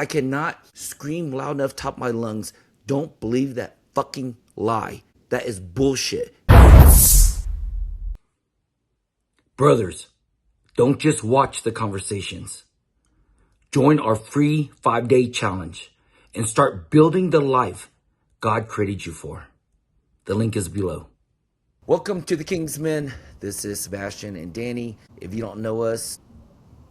I cannot scream loud enough top of my lungs. Don't believe that fucking lie. That is bullshit. Brothers, don't just watch the conversations. Join our free 5-day challenge and start building the life God created you for. The link is below. Welcome to the Kingsmen. This is Sebastian and Danny. If you don't know us,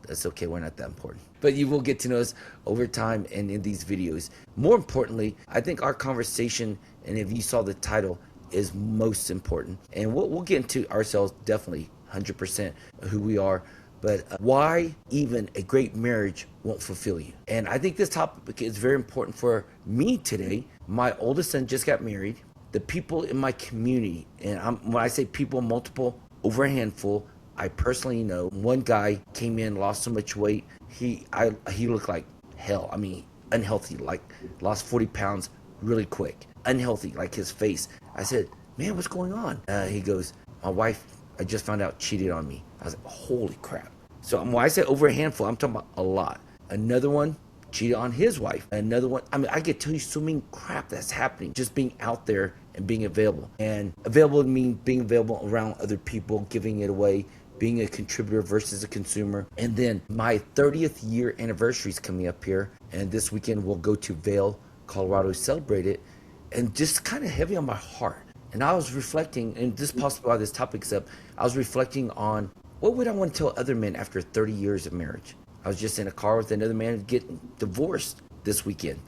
that's okay, we're not that important. But you will get to know us over time and in these videos. More importantly, I think our conversation, and if you saw the title, is most important. And we'll get into ourselves, definitely 100% who we are. But why even a great marriage won't fulfill you. And I think this topic is very important for me today. My oldest son just got married. The people in my community, and when I say people, multiple, over a handful, I personally know. One guy came in, lost so much weight. He looked like hell. I mean, unhealthy, like lost 40 pounds really quick. Unhealthy, like his face. I said, man, what's going on? He goes, my wife, I just found out, cheated on me. I was like, holy crap. So when I say over a handful, I'm talking about a lot. Another one cheated on his wife. Another one, I mean, I could tell you so many crap that's happening. Just being out there and being available. And available means being available around other people, giving it away, being a contributor versus a consumer. And then my 30th year anniversary is coming up here. And this weekend we'll go to Vail, Colorado, celebrate it. And just kind of heavy on my heart. And I was reflecting, and this is possibly why this topic's up, I was reflecting on what would I want to tell other men after 30 years of marriage? I was just in a car with another man getting divorced this weekend.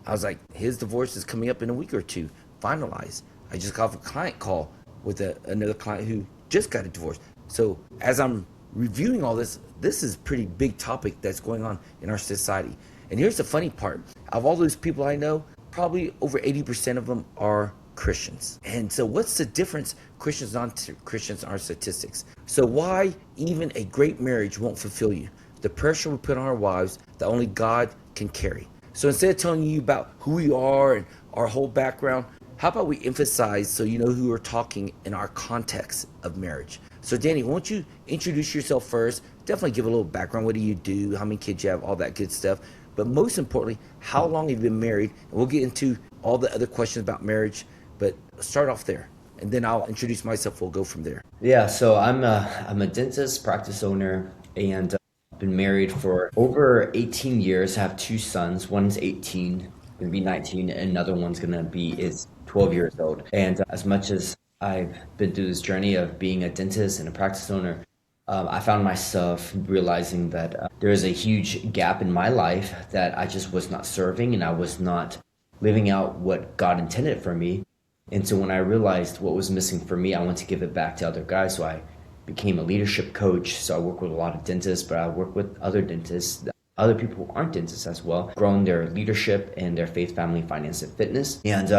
I was like, his divorce is coming up in a week or two, finalized. I just got off a client call with another client who just got a divorce. So as I'm reviewing all this, this is a pretty big topic that's going on in our society. And here's the funny part. Of all those people I know, probably over 80% of them are Christians. And so what's the difference Christians non-Christians are statistics? So why even a great marriage won't fulfill you? The pressure we put on our wives that only God can carry. So instead of telling you about who we are and our whole background, how about we emphasize so you know who we're talking in our context of marriage? So Danny, won't you introduce yourself first? Definitely give a little background. What do you do? How many kids you have? All that good stuff. But most importantly, how long have you been married? And we'll get into all the other questions about marriage. But start off there, and then I'll introduce myself. We'll go from there. Yeah, so I'm a dentist, practice owner, and been married for over 18 years. I have two sons. One's 18, gonna be 19, and another one's is 12 years old. And as much as I've been through this journey of being a dentist and a practice owner, I found myself realizing that there is a huge gap in my life that I just was not serving, and I was not living out what God intended for me. And so when I realized what was missing for me, I wanted to give it back to other guys. So I became a leadership coach. So I work with a lot of dentists, but I work with other dentists, other people who aren't dentists as well, growing their leadership and their faith, family, finance, and fitness. And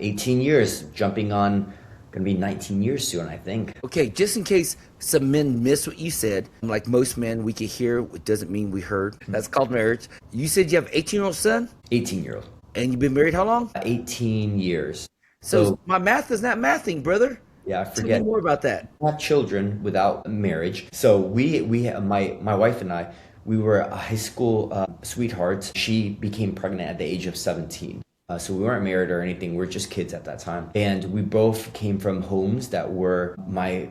18 years, jumping on, gonna be 19 years soon, I think. Okay, just in case some men miss what you said, like most men, we can hear, it doesn't mean we heard. That's called marriage. You said you have an 18-year-old son? 18-year-old. And you've been married how long? 18 years. So my math is not mathing, brother. Yeah, I Tell forget. me more about that. I have children without marriage. So my wife and I, we were high school sweethearts. She became pregnant at the age of 17. So we weren't married or anything. We were just kids at that time. And we both came from homes that were my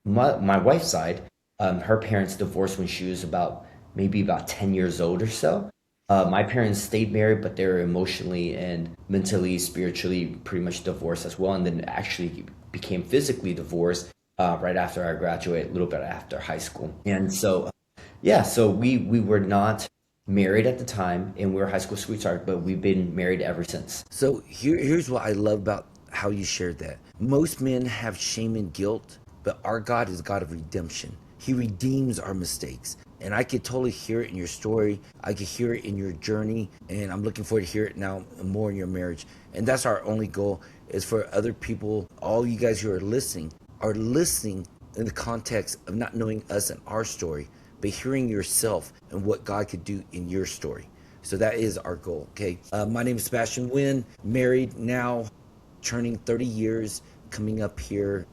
wife's side. Her parents divorced when she was maybe about 10 years old or so. My parents stayed married, but they were emotionally and mentally, spiritually pretty much divorced as well, and then actually became physically divorced right after I graduated, a little bit after high school. And so, so we were not married at the time, and we were high school sweethearts, but we've been married ever since. So here's what I love about how you shared that. Most men have shame and guilt, but our God is a God of redemption. He redeems our mistakes. And I could totally hear it in your story. I could hear it in your journey. And I'm looking forward to hear it now more in your marriage. And that's our only goal, is for other people, all you guys who are listening in the context of not knowing us and our story, but hearing yourself and what God could do in your story. So that is our goal, okay? My name is Sebastian Wynn, married now, turning 30 years, coming up here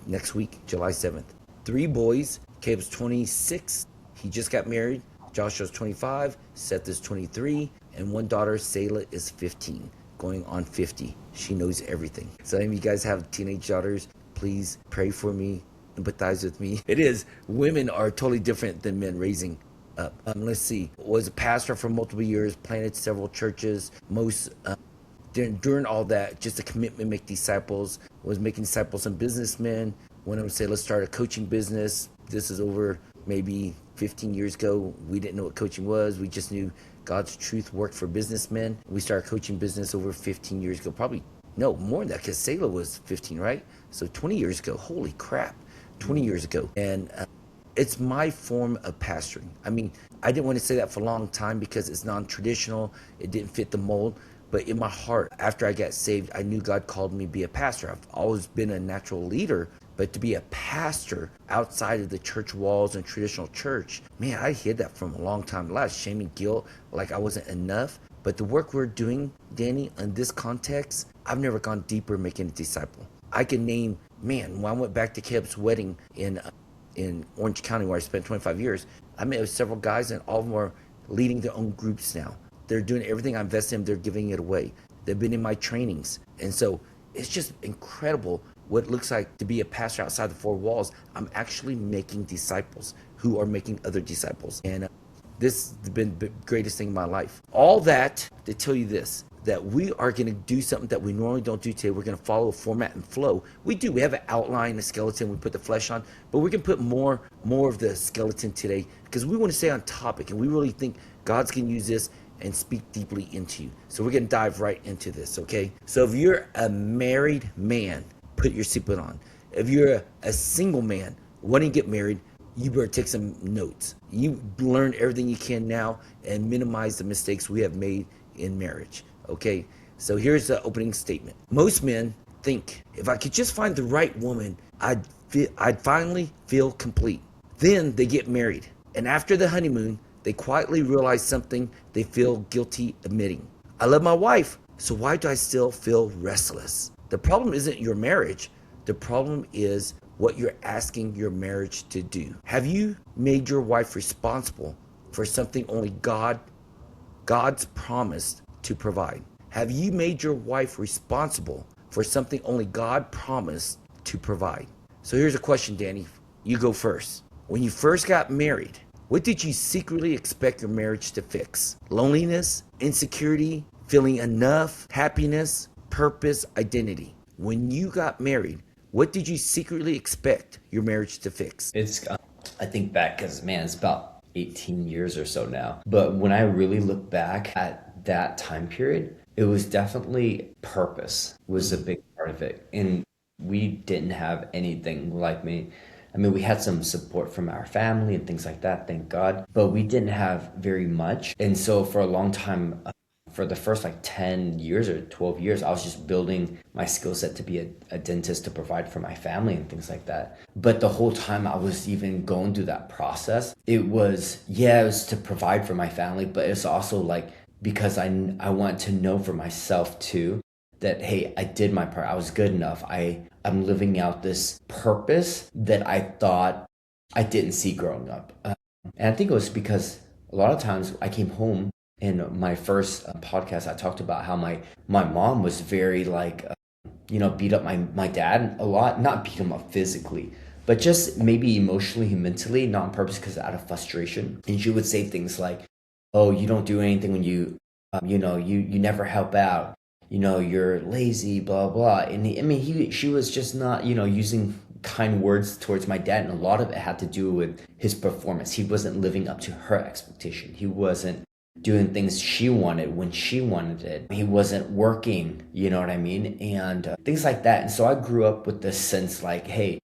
next week, July 7th. 3 boys. Caleb's 26. He just got married. Joshua's 25, Seth is 23, and one daughter, Selah, is 15, going on 50. She knows everything. So if you guys have teenage daughters, please pray for me, empathize with me. It is, women are totally different than men raising up. Let's see, was a pastor for multiple years, planted several churches. Most during all that, just a commitment to make disciples, was making disciples and businessmen. One of them said, let's start a coaching business. This is over maybe 15 years ago. We didn't know what coaching was. We just knew God's truth worked for businessmen. We started coaching business over 15 years ago. Probably, no, more than that, because Selah was 15, right? So 20 years ago. Holy crap, 20 years ago. And it's my form of pastoring. I mean, I didn't want to say that for a long time because it's non-traditional. It didn't fit the mold. But in my heart, after I got saved, I knew God called me to be a pastor. I've always been a natural leader, but to be a pastor outside of the church walls and traditional church, man, I hid that from a long time. A lot of shame and guilt, like I wasn't enough. But the work we're doing, Danny, in this context, I've never gone deeper making a disciple. I can name, man, when I went back to Caleb's wedding in Orange County, where I spent 25 years, I met with several guys, and all of them are leading their own groups now. They're doing everything I invested in, they're giving it away. They've been in my trainings. And so it's just incredible what it looks like to be a pastor outside the four walls. I'm actually making disciples who are making other disciples. And this has been the greatest thing in my life. All that to tell you this, that we are going to do something that we normally don't do today. We're going to follow a format and flow. We have an outline, a skeleton, we put the flesh on, but we're going to put more of the skeleton today because we want to stay on topic, and we really think God's going to use this and speak deeply into you. So we're going to dive right into this, okay? So if you're a married man, put your seatbelt on. If you're a single man wanting to get married, you better take some notes. You learn everything you can now and minimize the mistakes we have made in marriage, okay? So here's the opening statement. Most men think, if I could just find the right woman, I'd finally feel complete. Then they get married, and after the honeymoon, they quietly realize something they feel guilty admitting. I love my wife, so why do I still feel restless? The problem isn't your marriage. The problem is what you're asking your marriage to do. Have you made your wife responsible for something only God's promised to provide? Have you made your wife responsible for something only God promised to provide? So here's a question, Danny. You go first. When you first got married, what did you secretly expect your marriage to fix? Loneliness, insecurity, feeling enough, happiness, purpose, identity. When you got married, what did you secretly expect your marriage to fix? I think back because, man, it's about 18 years or so now. But when I really look back at that time period, it was definitely purpose was a big part of it. And we didn't have anything like me. I mean, we had some support from our family and things like that, thank God, but we didn't have very much. And so for a long time, for the first like 10 years or 12 years, I was just building my skill set to be a dentist to provide for my family and things like that. But the whole time I was even going through that process, it was to provide for my family, but it's also like because I want to know for myself too, that, hey, I did my part. I was good enough. I'm living out this purpose that I thought I didn't see growing up. And I think it was because a lot of times I came home in my first podcast, I talked about how my mom was very like, beat up my dad a lot, not beat him up physically, but just maybe emotionally and mentally, not on purpose because out of frustration. And she would say things like, oh, you don't do anything when you never help out. You're lazy, blah, blah. And she was just not, using kind words towards my dad. And a lot of it had to do with his performance. He wasn't living up to her expectation. He wasn't doing things she wanted when she wanted it. He wasn't working, you know what I mean? And things like that. And so I grew up with this sense like, hey,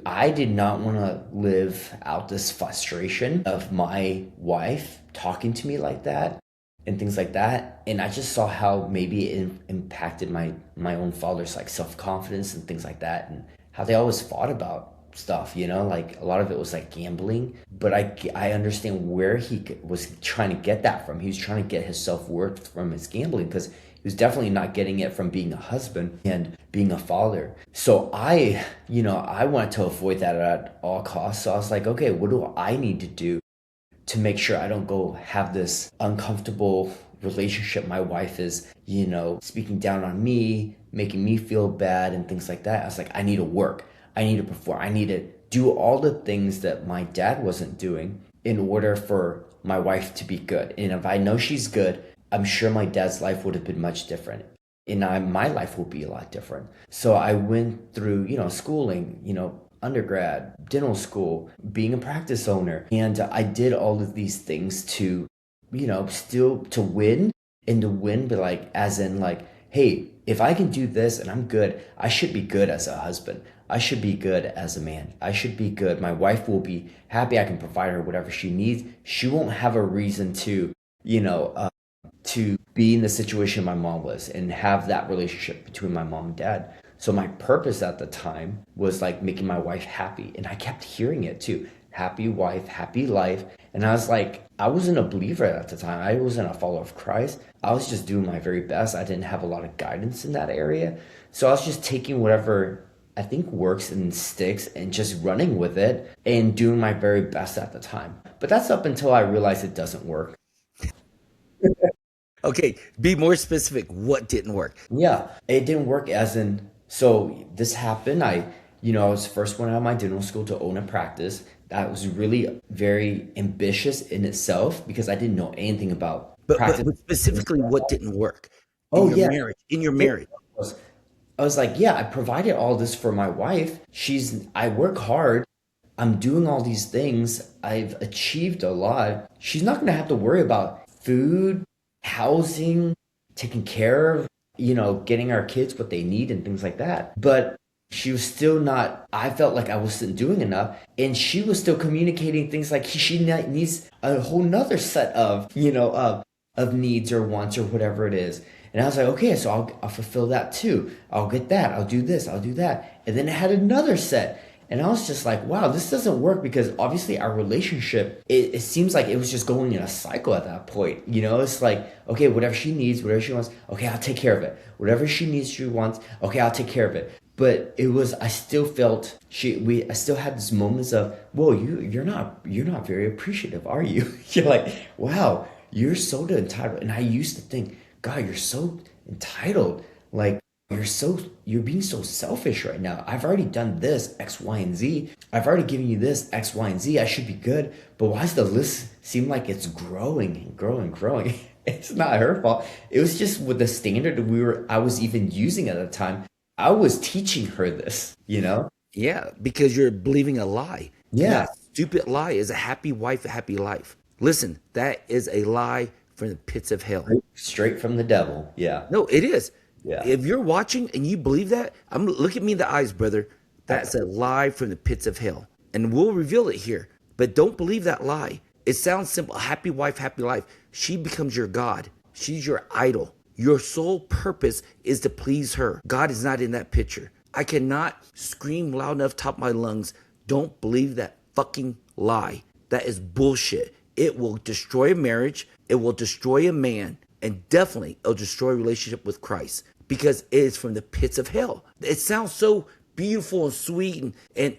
I did not want to live out this frustration of my wife talking to me like that and things like that. And I just saw how maybe it impacted my own father's like self-confidence and things like that, and how they always fought about stuff, like a lot of it was like gambling. But I understand where he was trying to get that from. He was trying to get his self-worth from his gambling, because he was definitely not getting it from being a husband and being a father. So I wanted to avoid that at all costs. So I was like, okay, what do I need to do to make sure I don't go have this uncomfortable relationship. My wife is, speaking down on me, making me feel bad and things like that. I was like, I need to work. I need to perform. I need to do all the things that my dad wasn't doing in order for my wife to be good. And if I know she's good, I'm sure my dad's life would have been much different. And my life will be a lot different. So I went through, schooling, undergrad, dental school, being a practice owner. And I did all of these things to, still to win, and to win, but like, as in like, hey, if I can do this and I'm good, I should be good as a husband. I should be good as a man. I should be good. My wife will be happy. I can provide her whatever she needs. She won't have a reason to, to be in the situation my mom was and have that relationship between my mom and dad. So my purpose at the time was like making my wife happy. And I kept hearing it too. Happy wife, happy life. And I was like, I wasn't a believer at the time. I wasn't a follower of Christ. I was just doing my very best. I didn't have a lot of guidance in that area. So I was just taking whatever I think works and sticks and just running with it and doing my very best at the time. But that's up until I realized it doesn't work. Okay, be more specific. What didn't work? Yeah, it didn't work as in, so this happened. I was the first one out of my dental school to own a practice. That was really very ambitious in itself because I didn't know anything about practice. But specifically, what didn't work in Oh your yeah. marriage? In your Yeah. marriage. I was like, yeah, I provided all this for my wife. I work hard. I'm doing all these things. I've achieved a lot. She's not going to have to worry about food, housing, taking care of, getting our kids what they need and things like that. But she was still not, I felt like I wasn't doing enough. And she was still communicating things like needs a whole nother set of, of needs or wants or whatever it is. And I was like, okay, so I'll fulfill that too. I'll get that. I'll do this. I'll do that. And then it had another set. And I was just like, wow, this doesn't work because obviously our relationship, it seems like it was just going in a cycle at that point. It's like, okay, whatever she needs, whatever she wants, okay, I'll take care of it. Whatever she needs, she wants, okay, I'll take care of it. But I still felt I still had these moments of, whoa, you're not very appreciative, are you? You're like, wow, you're so entitled. And I used to think, God, you're so entitled. Like, you're being so selfish right now. I've already done this, X, Y, and Z. I've already given you this, X, Y, and Z. I should be good. But why does the list seem like it's growing and growing and growing? It's not her fault. It was just with the standard I was even using at the time. I was teaching her this, Yeah, because you're believing a lie. And Yeah. that stupid lie is a happy wife, a happy life. Listen, that is a lie from the pits of hell. Straight from the devil. Yeah. No, it is. Yeah. If you're watching and you believe that, look at me in the eyes, brother. That's a lie from the pits of hell. And we'll reveal it here. But don't believe that lie. It sounds simple. Happy wife, happy life. She becomes your God. She's your idol. Your sole purpose is to please her. God is not in that picture. I cannot scream loud enough top of my lungs. Don't believe that fucking lie. That is bullshit. It will destroy a marriage. It will destroy a man. And definitely it'll destroy a relationship with Christ. Because it is from the pits of hell. It sounds so beautiful and sweet. And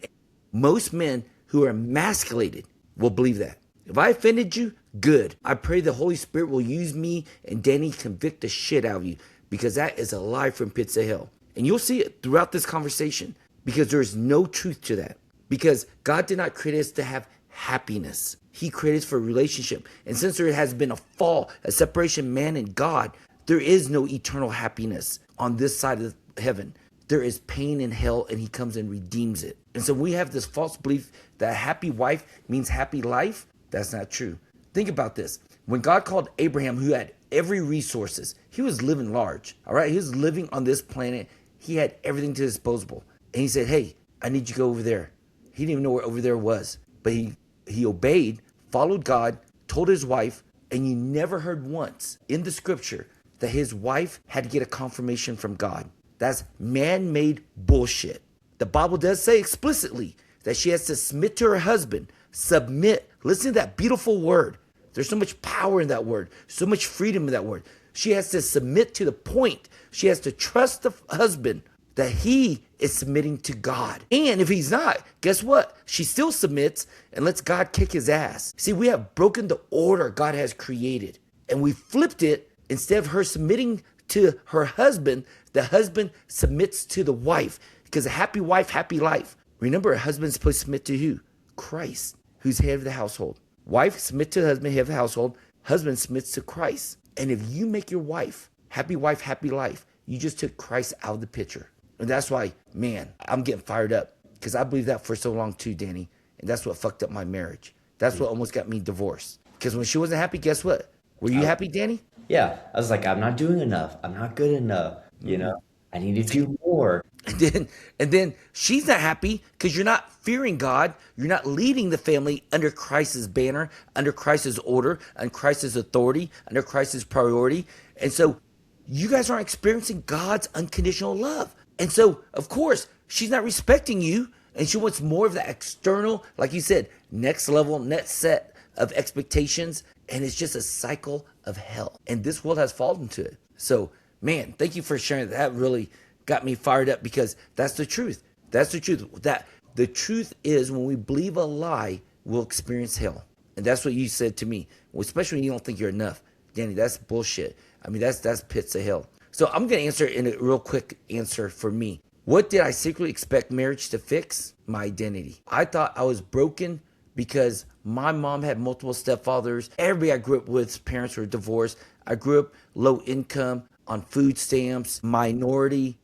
most men who are emasculated will believe that. If I offended you, good. I pray the Holy Spirit will use me and Danny convict the shit out of you, because that is a lie from pits of hell. And you'll see it throughout this conversation, because there is no truth to that. Because God did not create us to have happiness. He created us for a relationship. And since there has been a fall, a separation, man and God, there is no eternal happiness on this side of heaven. There is pain in hell, and he comes and redeems it. And so we have this false belief that a happy wife means happy life. That's not true. Think about this. When God called Abraham, who had every resources, he was living large, all right? He was living on this planet. He had everything to his disposal. And he said, hey, I need you to go over there. He didn't even know where over there was. But he obeyed, followed God, told his wife, and you never heard once in the scripture that his wife had to get a confirmation from God. That's man-made bullshit. The Bible does say explicitly that she has to submit to her husband. Submit. Listen to that beautiful word. There's so much power in that word, so much freedom in that word. She has to submit to the point. She has to trust the husband that he is submitting to God. And if he's not, guess what? She still submits and lets God kick his ass. See, we have broken the order God has created, and we flipped it. Instead of her submitting to her husband, the husband submits to the wife, because a happy wife, happy life. Remember, a husband's supposed to submit to who? Christ, who's head of the household. Wife, submit to the husband, head of the household. Husband submits to Christ. And if you make your wife, happy life, you just took Christ out of the picture. And that's why, man, I'm getting fired up, because I believed that for so long too, Danny. And that's what fucked up my marriage. That's what almost got me divorced. Because when she wasn't happy, guess what? Were you happy, Danny? Yeah, I was like, I'm not doing enough. I'm not good enough. You know, I need to do more. And then she's not happy because you're not fearing God. You're not leading the family under Christ's banner, under Christ's order, under Christ's authority, under Christ's priority. And so you guys aren't experiencing God's unconditional love. And so, of course, she's not respecting you, and she wants more of the external, like you said, next level, next set of expectations. And it's just a cycle of hell. And this world has fallen into it. So, man, thank you for sharing that. That really got me fired up, because that's the truth. That's the truth. That the truth is, when we believe a lie, we'll experience hell. And that's what you said to me. Well, especially when you don't think you're enough. Danny, that's bullshit. I mean, that's pits of hell. So I'm going to answer in a real quick answer for me. What did I secretly expect marriage to fix? My identity. I thought I was broken because my mom had multiple stepfathers. Everybody I grew up with, parents were divorced. I grew up low income, on food stamps, minority,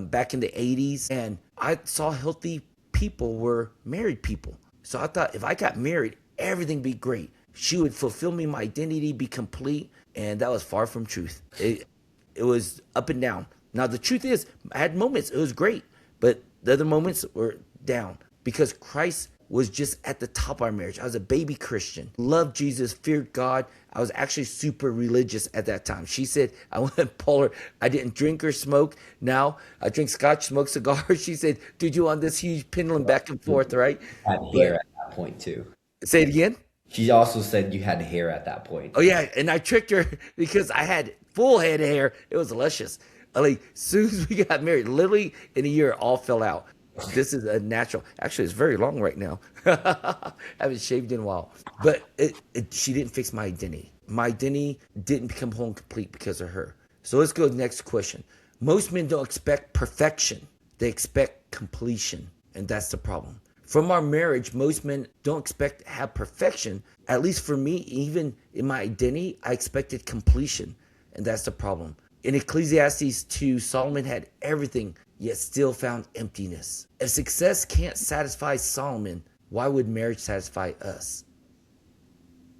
back in the 80s. And I saw healthy people were married people. So I thought if I got married, everything would be great. She would fulfill me, my identity be complete. And that was far from truth. It was up and down. Now, the truth is, I had moments, it was great. But the other moments were down, because Christ was just at the top of our marriage. I was a baby Christian, loved Jesus, feared God. I was actually super religious at that time. She said, I went polar. I didn't drink or smoke. Now I drink scotch, smoke cigars. She said, dude, you on this huge pendulum back and forth, right? Had hair at that point too. Say it again. She also said you had hair at that point. Oh yeah, and I tricked her because I had full head of hair. It was luscious. Like, as soon as we got married, literally in a year, it all fell out. This is a natural. Actually, it's very long right now. I haven't shaved in a while. But she didn't fix my identity. My identity didn't become whole and complete because of her. So let's go to the next question. Most men don't expect perfection. They expect completion. And that's the problem. From our marriage, most men don't expect to have perfection. At least for me, even in my identity, I expected completion. And that's the problem. In Ecclesiastes 2, Solomon had everything, yet still found emptiness. If success can't satisfy Solomon, why would marriage satisfy us?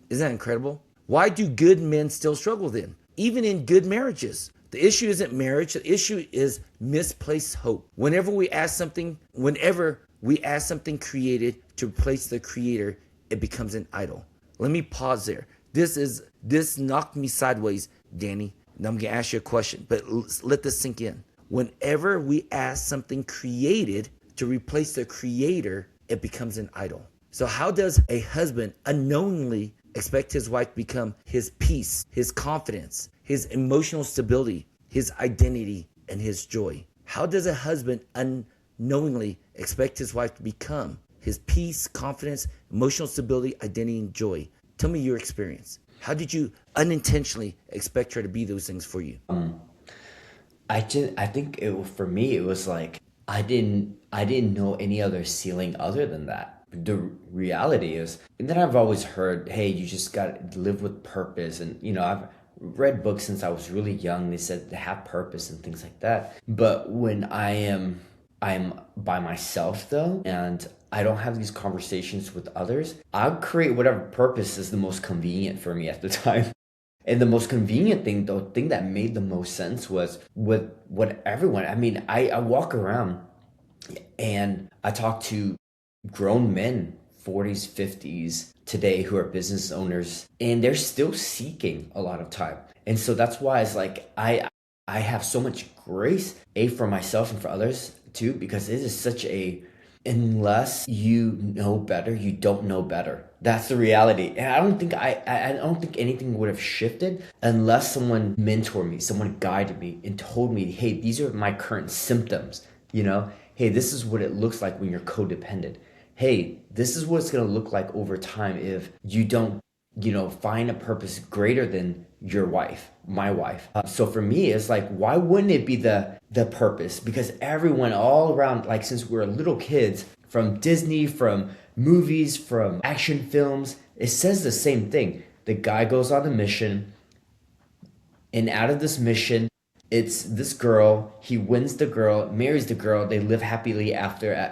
Isn't that incredible? Why do good men still struggle then? Even in good marriages. The issue isn't marriage. The issue is misplaced hope. Whenever we ask something created to replace the creator, it becomes an idol. Let me pause there. This knocked me sideways, Danny. Now I'm going to ask you a question, but let this sink in. Whenever we ask something created to replace the creator, it becomes an idol. So how does a husband unknowingly expect his wife to become his peace, his confidence, his emotional stability, his identity, and his joy? How does a husband unknowingly expect his wife to become his peace, confidence, emotional stability, identity, and joy? Tell me your experience. How did you unintentionally expect her to be those things for you? I think for me, it was like I didn't know any other ceiling other than that. The reality is, and then I've always heard, hey, you just got to live with purpose. And, I've read books since I was really young. They said to have purpose and things like that. But when I'm by myself though, and I don't have these conversations with others, I'll create whatever purpose is the most convenient for me at the time. And the most convenient thing, the thing that made the most sense was with what everyone, I walk around and I talk to grown men, 40s, 50s today, who are business owners, and they're still seeking a lot of time. And so that's why it's like, I have so much grace, for myself and for others too, because it is such unless you know better, you don't know better. That's the reality. And I don't think anything would have shifted unless someone mentored me, someone guided me and told me, hey, these are my current symptoms, you know? Hey, this is what it looks like when you're codependent. Hey, this is what it's gonna look like over time if you don't, find a purpose greater than your wife, my wife. So for me, it's like, why wouldn't it be the purpose? Because everyone all around, like since we were little kids, from Disney, from movies, from action films, it says the same thing. The guy goes on a mission, and out of this mission, it's this girl. He wins the girl, marries the girl. They live happily after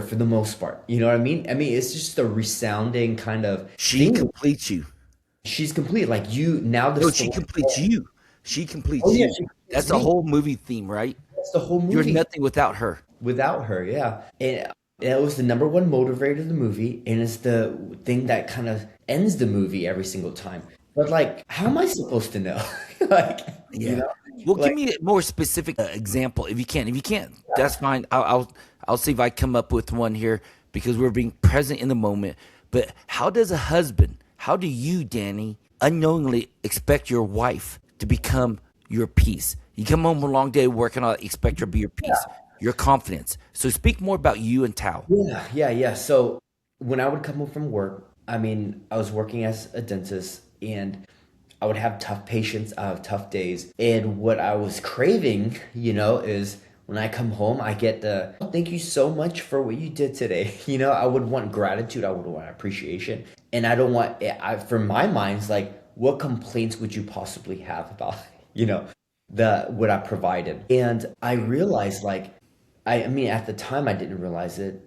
for the most part. You know what I mean? I mean, it's just a resounding kind of She thing. completes you. She's complete. Like you now, the No, she story. completes you. She Oh completes yeah, you. she That's completes the me. whole movie theme, right? That's the whole You're movie. nothing without her. Without her, yeah. And it was the number one motivator of the movie, and it's the thing that kind of ends the movie every single time. But like, how am I supposed to know? Like, you Yeah. know, Well, give like me a more specific example if you can. If you can't, that's fine. I'll see if I come up with one here because we're being present in the moment. But how does a husband, how do you, Danny, unknowingly expect your wife to become your peace? You come home a long day working on, expect her to be your peace, your confidence. So speak more about you and Tao. yeah. So when I would come home from work, I mean, I was working as a dentist, and I would have tough patients, I have tough days. And what I was craving, is when I come home, I get the "Oh, thank you so much for what you did today." I would want gratitude, I would want appreciation. And I don't want, for my mind, it's like, what complaints would you possibly have about, you know, what I provided? And I realized, like, I mean, at the time, I didn't realize it,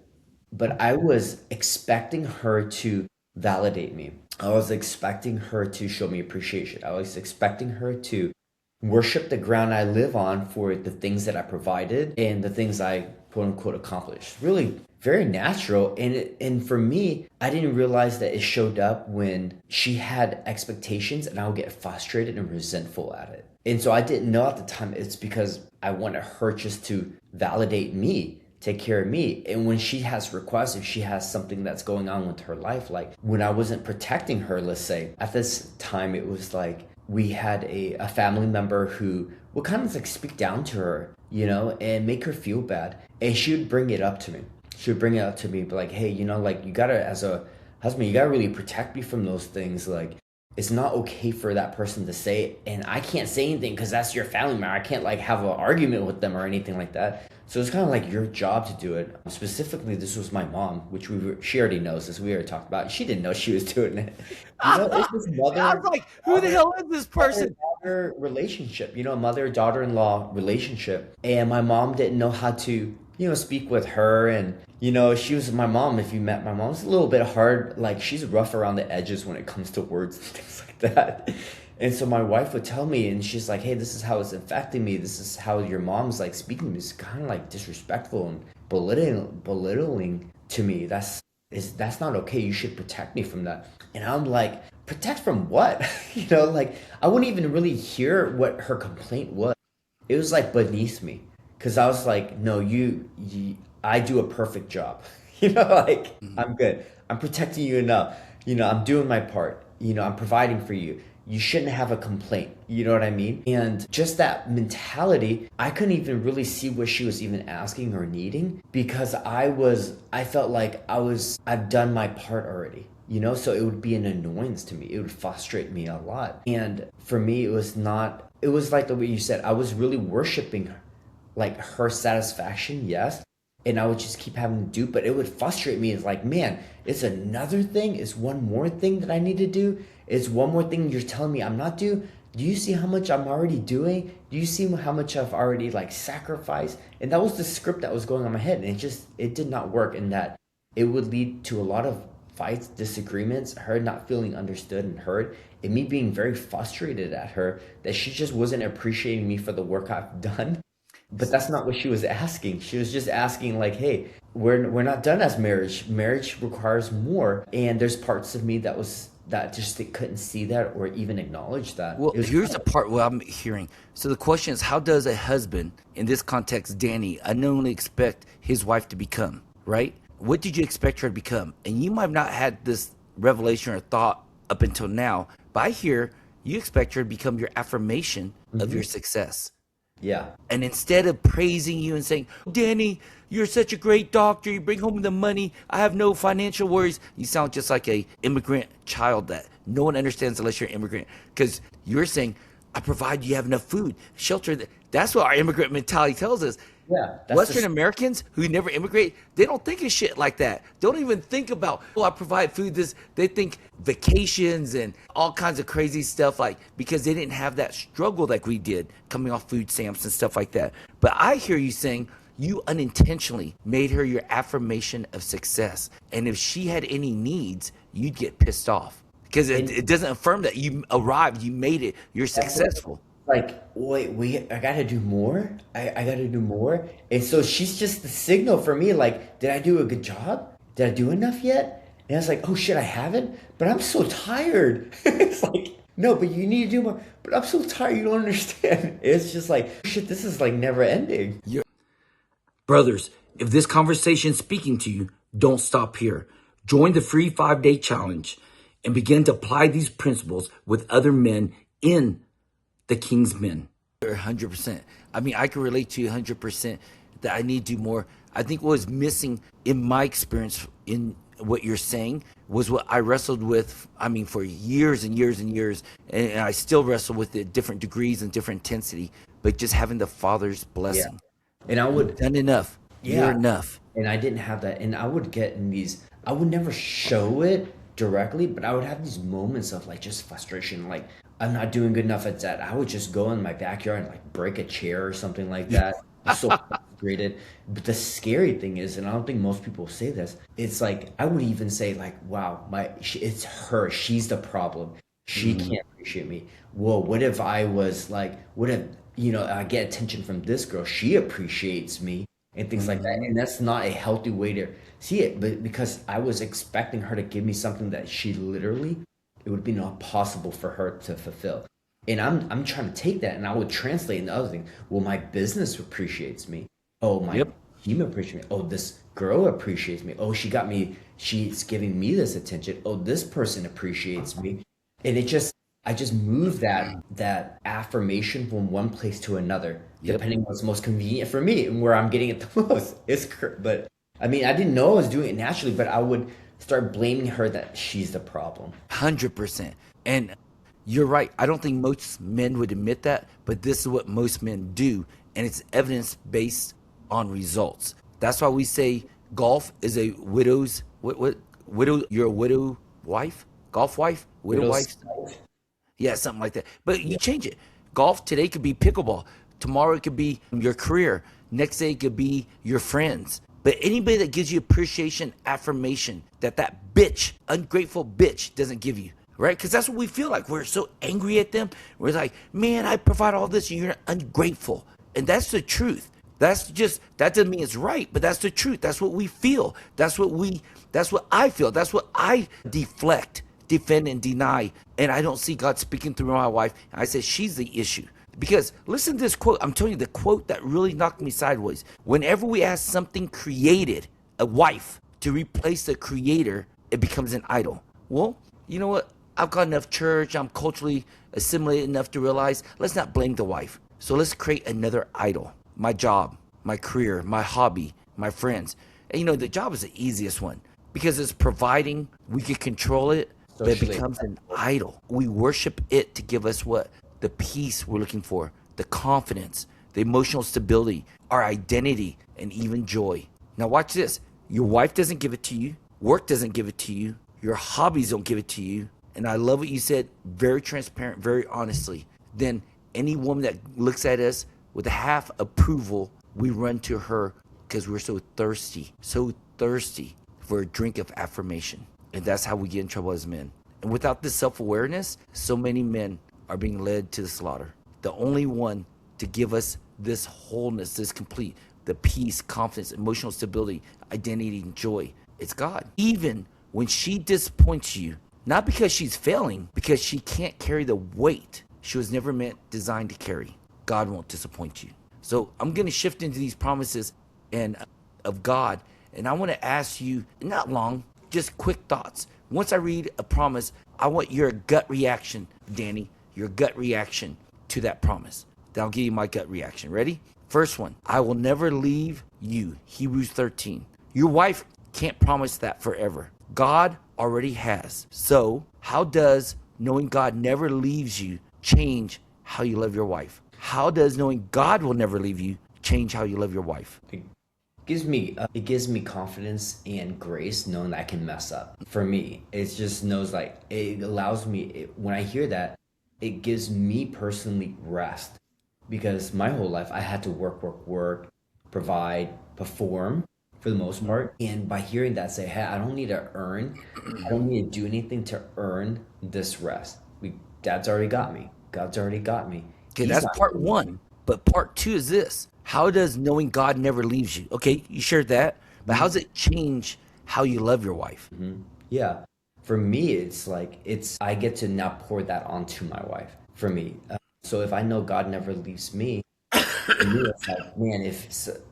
but I was expecting her to validate me. I was expecting her to show me appreciation. I was expecting her to worship the ground I live on for the things that I provided and the things I quote unquote accomplished. Really very natural. And for me, I didn't realize that it showed up when she had expectations and I would get frustrated and resentful at it. And so I didn't know at the time it's because I wanted her just to validate me, take care of me. And when she has requests, if she has something that's going on with her life, like when I wasn't protecting her, let's say, at this time, it was like we had a family member who would kind of like speak down to her, and make her feel bad. And she would bring it up to me. She would bring it up to me, but like, hey, like you gotta, as a husband, you gotta really protect me from those things. Like, it's not okay for that person to say it, and I can't say anything because that's your family member. I can't like have an argument with them or anything like that. So it's kind of like your job to do it. Specifically, this was my mom, which she already knows this. We already talked about it. She didn't know she was doing it. It's this I was like, who the hell is this person? mother-daughter relationship, mother-daughter-in-law relationship. And my mom didn't know how to, speak with her. And, she was my mom. If you met my mom, it's a little bit hard. Like, she's rough around the edges when it comes to words and things like that. And so my wife would tell me, and she's like, hey, this is how it's affecting me. This is how your mom's like speaking to me. It's kind of like disrespectful and belittling to me. That's not okay. You should protect me from that. And I'm like, protect from what? Like I wouldn't even really hear what her complaint was. It was like beneath me because I was like, no, I do a perfect job. Like I'm good. I'm protecting you enough. I'm doing my part. I'm providing for you. You shouldn't have a complaint. You know what I mean? And just that mentality, I couldn't even really see what she was even asking or needing because I felt like I've done my part already. So it would be an annoyance to me. It would frustrate me a lot. And for me, it was like the way you said, I was really worshiping her, like her satisfaction, yes. And I would just keep having to do, but it would frustrate me. It's like, man, it's another thing. It's one more thing that I need to do. It's one more thing you're telling me I'm not doing. Do you see how much I'm already doing? Do you see how much I've already like sacrificed? And that was the script that was going on my head. And it did not work, in that it would lead to a lot of fights, disagreements, her not feeling understood and heard, and me being very frustrated at her that she just wasn't appreciating me for the work I've done. But that's not what she was asking. She was just asking like, hey, we're not done as marriage. Marriage requires more. And there's parts of me that just they couldn't see that or even acknowledge that. Well, It was here's kind the of, part where I'm hearing. So the question is, how does a husband, in this context, Danny, unknowingly expect his wife to become, right? What did you expect her to become? And you might have not had this revelation or thought up until now, but I hear you expect her to become your affirmation of your success. Yeah. And instead of praising you and saying, Danny, you're such a great doctor, you bring home the money, I have no financial worries, you sound just like a immigrant child that no one understands unless you're an immigrant. Because you're saying, I provide you have enough food, shelter. That's what our immigrant mentality tells us. Yeah. Western Americans who never immigrate, they don't think of shit like that. Don't even think about, oh, I provide food. They think vacations and all kinds of crazy stuff, like, because they didn't have that struggle like we did coming off food stamps and stuff like that. But I hear you saying you unintentionally made her your affirmation of success. And if she had any needs, you'd get pissed off because it doesn't affirm that you arrived, you made it, you're successful. Like, wait, I gotta do more. I gotta do more. And so she's just the signal for me, like, did I do a good job? Did I do enough yet? And I was like, oh shit, I haven't, but I'm so tired. It's like, no, but you need to do more. But I'm so tired, you don't understand. It's just like, shit, this is like never ending. Brothers, if this conversation is speaking to you, don't stop here. Join the free 5-day challenge and begin to apply these principles with other men in the King's Men. 100%. I mean, I can relate to you 100% that I need to do more. I think what was missing in my experience in what you're saying was what I wrestled with, I mean, for years and years and years. And I still wrestle with it, different degrees and different intensity, but just having the Father's blessing. And I would, Done enough. You're enough. and I didn't have that. And I would get in these, I would never show it directly, but I would have these moments of like just frustration, like I'm not doing good enough at that. I would just go in my backyard and like break a chair or something like that. I'm so frustrated. But the scary thing is, and I don't think most people say this, it's like I would even say like, wow, it's her. She's the problem. She can't appreciate me. Whoa, what if I was like, what if, I get attention from this girl, she appreciates me and things like that. And that's not a healthy way to see it. But because I was expecting her to give me something that she literally, it would be not possible for her to fulfill. And I'm trying to take that and I would translate into other things. Well, my business appreciates me. Oh, my team appreciates me. Oh, this girl appreciates me. Oh, she's giving me this attention. Oh, this person appreciates me. And I just move that affirmation from one place to another, depending on what's most convenient for me and where I'm getting it the most. But I mean, I didn't know I was doing it naturally, but I would start blaming her that she's the problem. 100%. And you're right. I don't think most men would admit that, but this is what most men do. And it's evidence based on results. That's why we say golf is a widow's, widow, you're a widow wife? Golf wife? Widow wife? Yeah, something like that. But you change it. Golf today could be pickleball. Tomorrow it could be your career. Next day it could be your friends. But anybody that gives you appreciation, affirmation, that bitch, ungrateful bitch doesn't give you, right? Because that's what we feel like. We're so angry at them. We're like, man, I provide all this and you're ungrateful. And that's the truth. That doesn't mean it's right, but that's the truth. That's what we feel. That's what I feel. That's what I deflect, defend, and deny. And I don't see God speaking through my wife. I said, she's the issue. Because listen to this quote. I'm telling you the quote that really knocked me sideways. Whenever we ask something created, a wife, to replace the creator, it becomes an idol. Well, you know what? I've got enough church. I'm culturally assimilated enough to realize, let's not blame the wife. So let's create another idol. My job, my career, my hobby, my friends. And the job is the easiest one because it's providing, we can control it, but it becomes an idol. We worship it to give us what? The peace we're looking for, the confidence, the emotional stability, our identity, and even joy. Now watch this. Your wife doesn't give it to you. Work doesn't give it to you. Your hobbies don't give it to you. And I love what you said, very transparent, very honestly. Then any woman that looks at us with a half approval, we run to her because we're so thirsty for a drink of affirmation. And that's how we get in trouble as men. And without this self-awareness, so many men are being led to the slaughter. The only one to give us this wholeness, this complete, the peace, confidence, emotional stability, identity, and joy, it's God. Even when she disappoints you, not because she's failing, because she can't carry the weight she was never designed to carry, God won't disappoint you. So I'm going to shift into these promises and of God. And I want to ask you, not long, just quick thoughts. Once I read a promise, I want your gut reaction, Danny, your gut reaction to that promise. Then I'll give you my gut reaction. Ready? First one, I will never leave you. Hebrews 13. Your wife can't promise that forever. God already has. So how does knowing God never leaves you change how you love your wife? How does knowing God will never leave you change how you love your wife? It gives me confidence and grace knowing that I can mess up. For me, it just knows like it allows me when I hear that, it gives me personally rest because my whole life I had to work, provide, perform for the most part. And by hearing that say, hey, I don't need to do anything to earn this rest. Dad's already got me. God's already got me. Okay, He's that's not part gonna leave one. me. But part two is this. How does knowing God never leaves you? Okay, you shared that. But how does it change how you love your wife? Yeah. For me, it's like I get to now pour that onto my wife. For me, so if I know God never leaves me, for me it's like, man,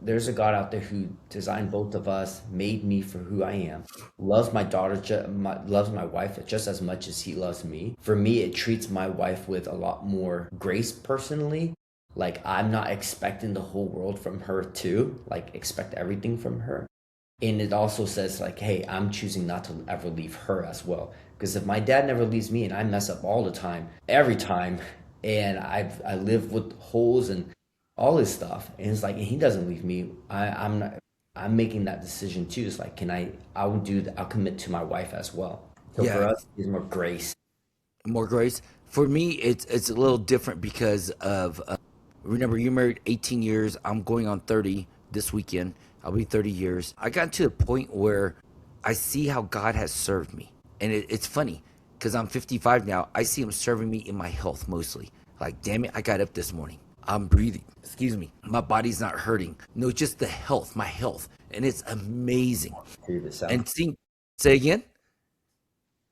there's a God out there who designed both of us, made me for who I am, loves my daughter, loves my wife just as much as he loves me. For me, it treats my wife with a lot more grace personally. Like I'm not expecting the whole world from her too. Like expect everything from her. And it also says like, hey, I'm choosing not to ever leave her as well. Because if my dad never leaves me and I mess up all the time, every time, and I live with holes and all this stuff, and it's like, and he doesn't leave me, I'm not, I'm making that decision too. It's like, I'll commit to my wife as well. So for Yeah, us, it's more grace. more grace. For me, it's a little different because of remember you married 18 years. I'm going on 30 this weekend. I'll be 30 years. I got to a point where I see how God has served me, and it's funny because I'm 55 now. I see Him serving me in my health mostly. Like, damn it, I got up this morning. I'm breathing. Excuse me. My body's not hurting. No, just the health, my health, and it's amazing. Hear the sound. And see, say again.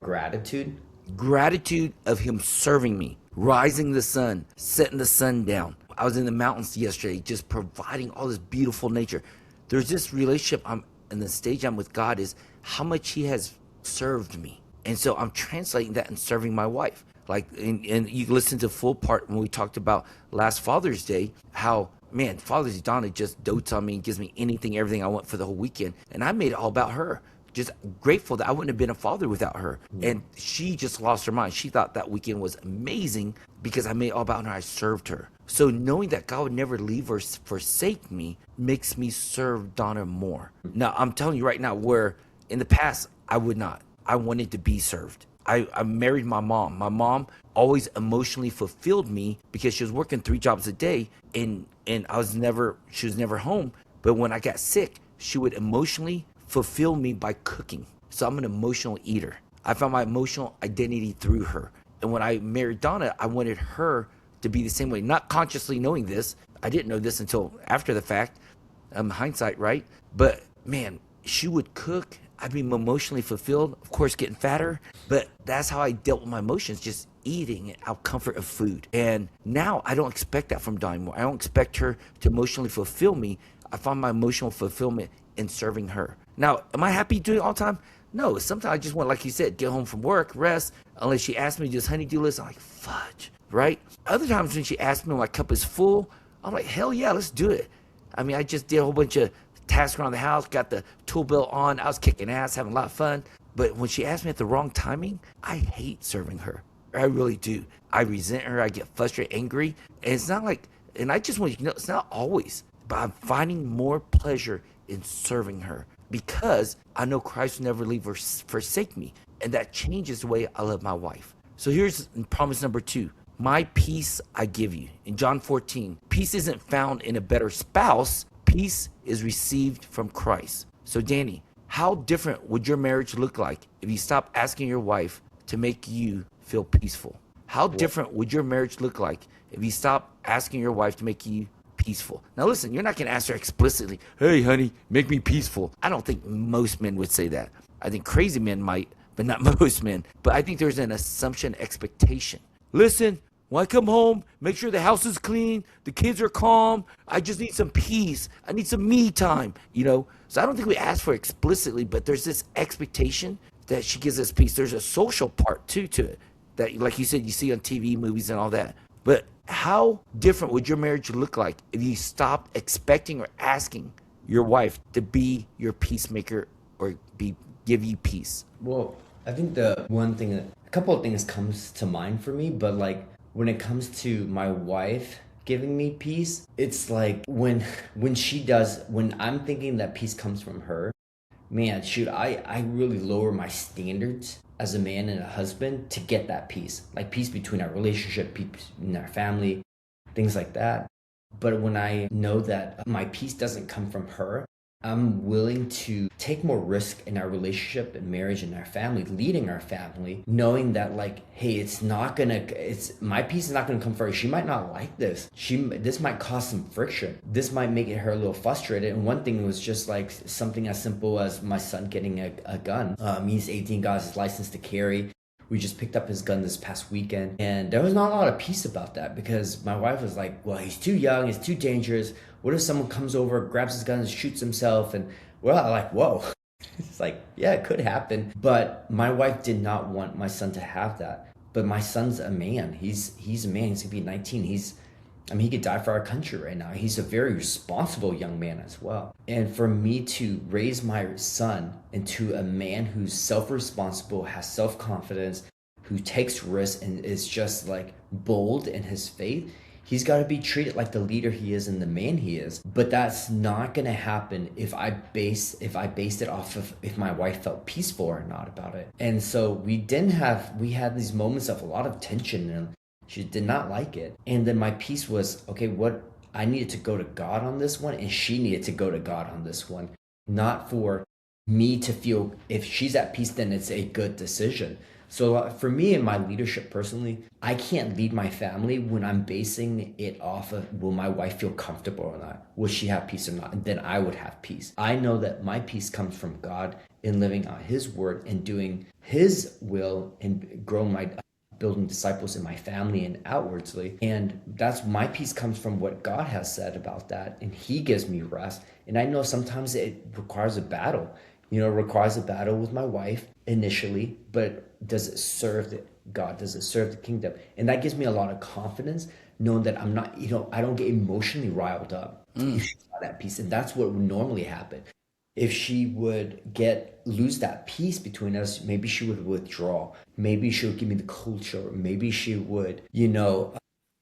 Gratitude. Gratitude of Him serving me, rising the sun, setting the sun down. I was in the mountains yesterday, just providing all this beautiful nature. There's this relationship I'm in the stage I'm with God is how much He has served me. And so I'm translating that and serving my wife. Like, and you can listen to full part when we talked about last Father's Day, how, man, Father's Day, Donna just dotes on me and gives me anything, everything I want for the whole weekend. And I made it all about her. Just grateful that I wouldn't have been a father without her. And she just lost her mind. She thought that weekend was amazing because I made it all about her. I served her. So knowing that God would never leave or forsake me makes me serve Donna more. Now, I'm telling you right now, where in the past, I would not. I wanted to be served. I married my mom. My mom always emotionally fulfilled me because she was working 3 jobs a day and she was never home. But when I got sick, she would emotionally fulfill me by cooking. So I'm an emotional eater. I found my emotional identity through her. And when I married Donna, I wanted her to be the same way. Not consciously knowing this. I didn't know this until after the fact. Hindsight, right? But man, she would cook. I'd be emotionally fulfilled, of course, getting fatter. But that's how I dealt with my emotions, just eating out comfort of food. And now I don't expect that from Donna anymore. I don't expect her to emotionally fulfill me. I find my emotional fulfillment in serving her. Now, am I happy doing it all the time? No, sometimes I just want, like you said, get home from work, rest. Unless she asks me to just honey-do list, I'm like, fudge, right? Other times when she asks me when my cup is full, I'm like, hell yeah, let's do it. I mean, I just did a whole bunch of tasks around the house, got the tool belt on, I was kicking ass, having a lot of fun. But when she asked me at the wrong timing, I hate serving her. I really do. I resent her, I get frustrated, angry. And it's not like, and I just want you to know, it's not always, but I'm finding more pleasure in serving her because I know Christ will never leave or forsake me. And that changes the way I love my wife. So here's promise number 2. My peace I give you. In John 14, peace isn't found in a better spouse. Peace is received from Christ. So Danny, how different would your marriage look like if you stopped asking your wife to make you feel peaceful? How different would your marriage look like if you stopped asking your wife to make you peaceful? Now listen, you're not going to ask her explicitly, hey honey, make me peaceful. I don't think most men would say that. I think crazy men might, but not most men. But I think there's an assumption, expectation. Listen, When I come home, make sure the house is clean, the kids are calm. I just need some peace. I need some me time, you know? So I don't think we ask for it explicitly, but there's this expectation that she gives us peace. There's a social part too to it that, like you said, you see on TV, movies, and all that. But how different would your marriage look like if you stopped expecting or asking your wife to be your peacemaker or give you peace? Well, I think a couple of things comes to mind for me, but like when it comes to my wife giving me peace, it's like when I'm thinking that peace comes from her, man, shoot, I really lower my standards as a man and a husband to get that peace. Like peace between our relationship, peace in our family, things like that. But when I know that my peace doesn't come from her, I'm willing to take more risk in our relationship and marriage and our family, leading our family, knowing that like, hey, it's my peace is not gonna come first. She might not like this. This might cause some friction. This might make her a little frustrated. And one thing was just like something as simple as my son getting a gun. He's 18, got his license to carry. We just picked up his gun this past weekend, and there was not a lot of peace about that because my wife was like, well, he's too young, it's too dangerous. What if someone comes over, grabs his gun and shoots himself? And we're all like, whoa. It's like, yeah, it could happen. But my wife did not want my son to have that. But my son's a man. He's a man. He's gonna be 19. He could die for our country right now. He's a very responsible young man as well. And for me to raise my son into a man who's self-responsible, has self-confidence, who takes risks and is just like bold in his faith, he's got to be treated like the leader he is and the man he is. But that's not going to happen if I based it off of if my wife felt peaceful or not about it. And so we had these moments of a lot of tension, and she did not like it. And then my peace was, okay, what I needed to go to God on this one, and she needed to go to God on this one. Not for me to feel if she's at peace, then it's a good decision. So for me and my leadership personally, I can't lead my family when I'm basing it off of will my wife feel comfortable or not? Will she have peace or not? And then I would have peace. I know that my peace comes from God in living out his word and doing his will and building disciples in my family and outwardly. And that's my peace comes from what God has said about that. And he gives me rest. And I know sometimes it requires a battle. It requires a battle with my wife initially, but does it serve God? Does it serve the kingdom? And that gives me a lot of confidence knowing that I'm not, I don't get emotionally riled up if she's not at peace. And that's what would normally happen. If she would lose that peace between us, maybe she would withdraw. Maybe she would give me the cold shoulder. Maybe she would,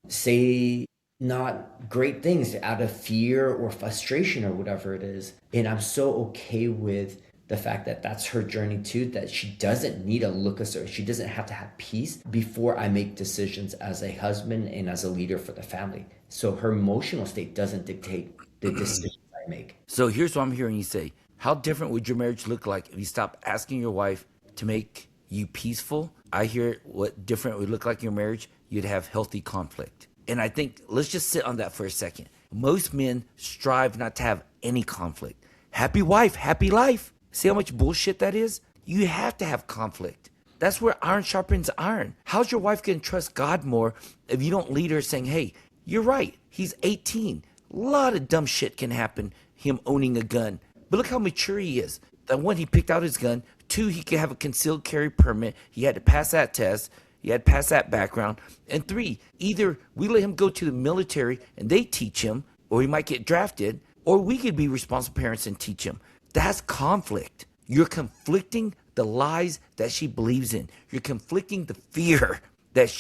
say not great things out of fear or frustration or whatever it is. And I'm so okay with the fact that that's her journey too, that she doesn't need to look us or she doesn't have to have peace before I make decisions as a husband and as a leader for the family. So her emotional state doesn't dictate the decisions I make. So here's what I'm hearing you say. How different would your marriage look like if you stopped asking your wife to make you peaceful? I hear what different would look like in your marriage. You'd have healthy conflict. And I think let's just sit on that for a second. Most men strive not to have any conflict. Happy wife, happy life. See how much bullshit that is? You have to have conflict. That's where iron sharpens iron. How's your wife going to trust God more if you don't lead her saying, hey, you're right, he's 18. A lot of dumb shit can happen, him owning a gun. But look how mature he is. That one, he picked out his gun. Two, he could have a concealed carry permit. He had to pass that test. He had to pass that background. And three, either we let him go to the military and they teach him, or he might get drafted, or we could be responsible parents and teach him. That's conflict. You're conflicting the lies that she believes in. You're conflicting the fear that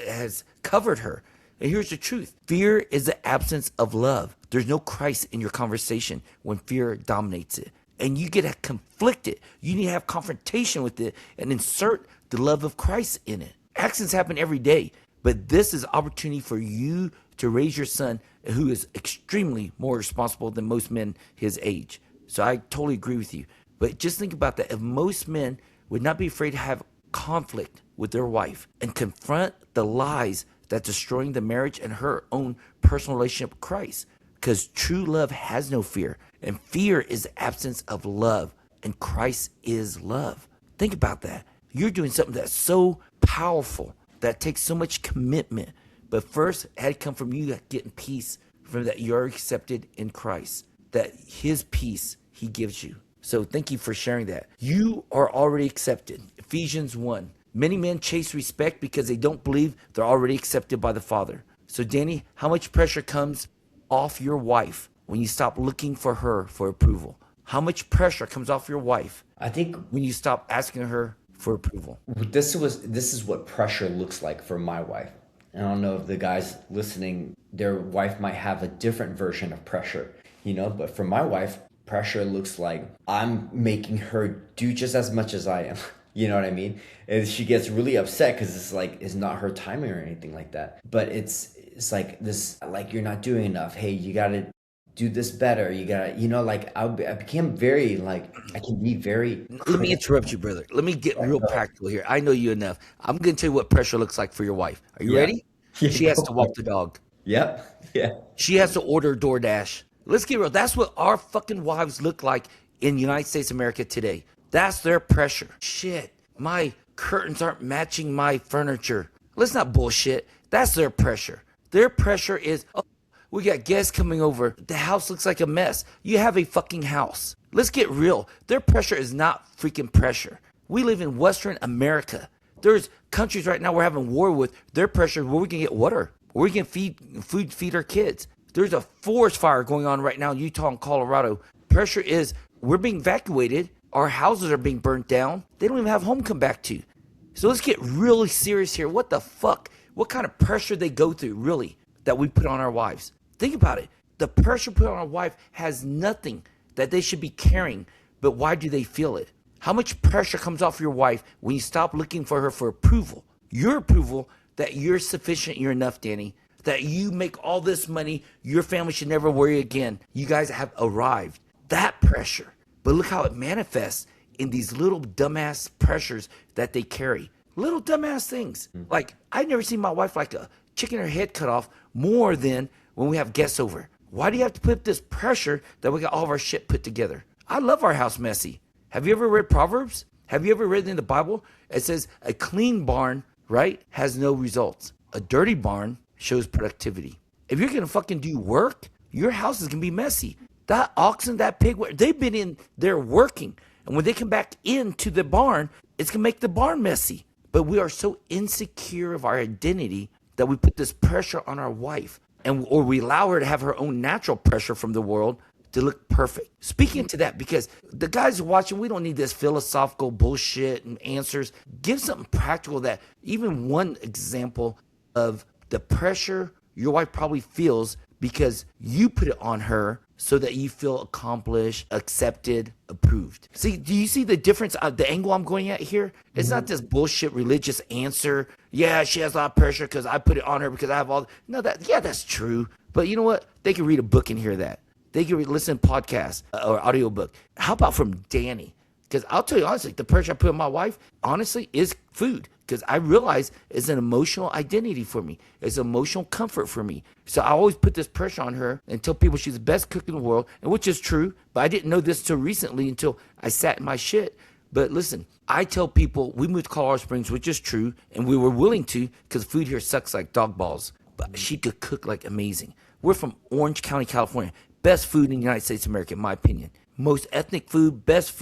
has covered her. And here's the truth. Fear is the absence of love. There's no Christ in your conversation when fear dominates it. And you get conflicted. You need to have confrontation with it and insert the love of Christ in it. Accidents happen every day, but this is opportunity for you to raise your son, who is extremely more responsible than most men his age. So I totally agree with you. But just think about that. If most men would not be afraid to have conflict with their wife and confront the lies that's destroying the marriage and her own personal relationship with Christ. Because true love has no fear. And fear is the absence of love. And Christ is love. Think about that. You're doing something that's so powerful That takes so much commitment. But first, it had to come from you getting peace from that you're accepted in Christ, that his peace he gives you. So thank you for sharing that. You are already accepted. Ephesians 1. Many men chase respect because they don't believe they're already accepted by the Father. So Danny, how much pressure comes off your wife when you stop looking for her for approval? How much pressure comes off your wife I think when you stop asking her for approval? this is what pressure looks like for my wife. I don't know if the guys listening, their wife might have a different version of pressure, but for my wife, pressure looks like I'm making her do just as much as I am. You know what I mean? And she gets really upset because it's like it's not her timing or anything like that. But it's like this, like, you're not doing enough. Hey, you gotta do this better. You gotta, like I became very like I can be very. Let me interrupt you, brother. Let me get real practical here. I know you enough. I'm going to tell you what pressure looks like for your wife. Are you ready? Yeah, she has to walk the dog. Yep. Yeah. She has to order DoorDash. Let's get real. That's what our fucking wives look like in United States of America today. That's their pressure. Shit, my curtains aren't matching my furniture. Let's not bullshit. That's their pressure. Their pressure is, oh, we got guests coming over. The house looks like a mess. You have a fucking house. Let's get real. Their pressure is not freaking pressure. We live in Western America. There's countries right now we're having war with. Their pressure is where we can get water. Where we can feed our kids. There's a forest fire going on right now in Utah and Colorado. Pressure is we're being evacuated. Our houses are being burnt down. They don't even have home to come back to. So let's get really serious here. What the fuck? What kind of pressure they go through, really, that we put on our wives? Think about it. The pressure put on our wife has nothing that they should be carrying, but why do they feel it? How much pressure comes off your wife when you stop looking for her for approval? Your approval that you're sufficient, you're enough, Danny, that you make all this money, your family should never worry again. You guys have arrived. That pressure. But look how it manifests in these little dumbass pressures that they carry. Little dumbass things. Like, I've never seen my wife like a chicken her head cut off more than when we have guests over. Why do you have to put this pressure that we got all of our shit put together? I love our house messy. Have you ever read Proverbs? Have you ever read in the Bible? It says a clean barn, right, has no results. A dirty barn shows productivity. If you're going to fucking do work, your house is going to be messy. That oxen, that pig, they've been in there working. And when they come back into the barn, it's going to make the barn messy. But we are so insecure of our identity that we put this pressure on our wife. Or we allow her to have her own natural pressure from the world to look perfect. Speaking to that, because the guys watching, we don't need this philosophical bullshit and answers. Give something practical that even one example of the pressure your wife probably feels because you put it on her so that you feel accomplished, accepted, approved. See, do you see the difference? The angle I'm going at here? It's not this bullshit religious answer. Yeah, she has a lot of pressure because I put it on her because I have all. No, that's true. But you know what? They can read a book and hear that. They can listen to podcasts or audiobook. How about from Danny? Because I'll tell you honestly, the pressure I put on my wife, honestly, is food. Because I realize it's an emotional identity for me. It's emotional comfort for me. So I always put this pressure on her and tell people she's the best cook in the world, and which is true. But I didn't know this till recently until I sat in my shit. But listen, I tell people we moved to Colorado Springs, which is true, and we were willing to because food here sucks like dog balls. But she could cook like amazing. We're from Orange County, California. Best food in the United States of America, in my opinion. Most ethnic food, best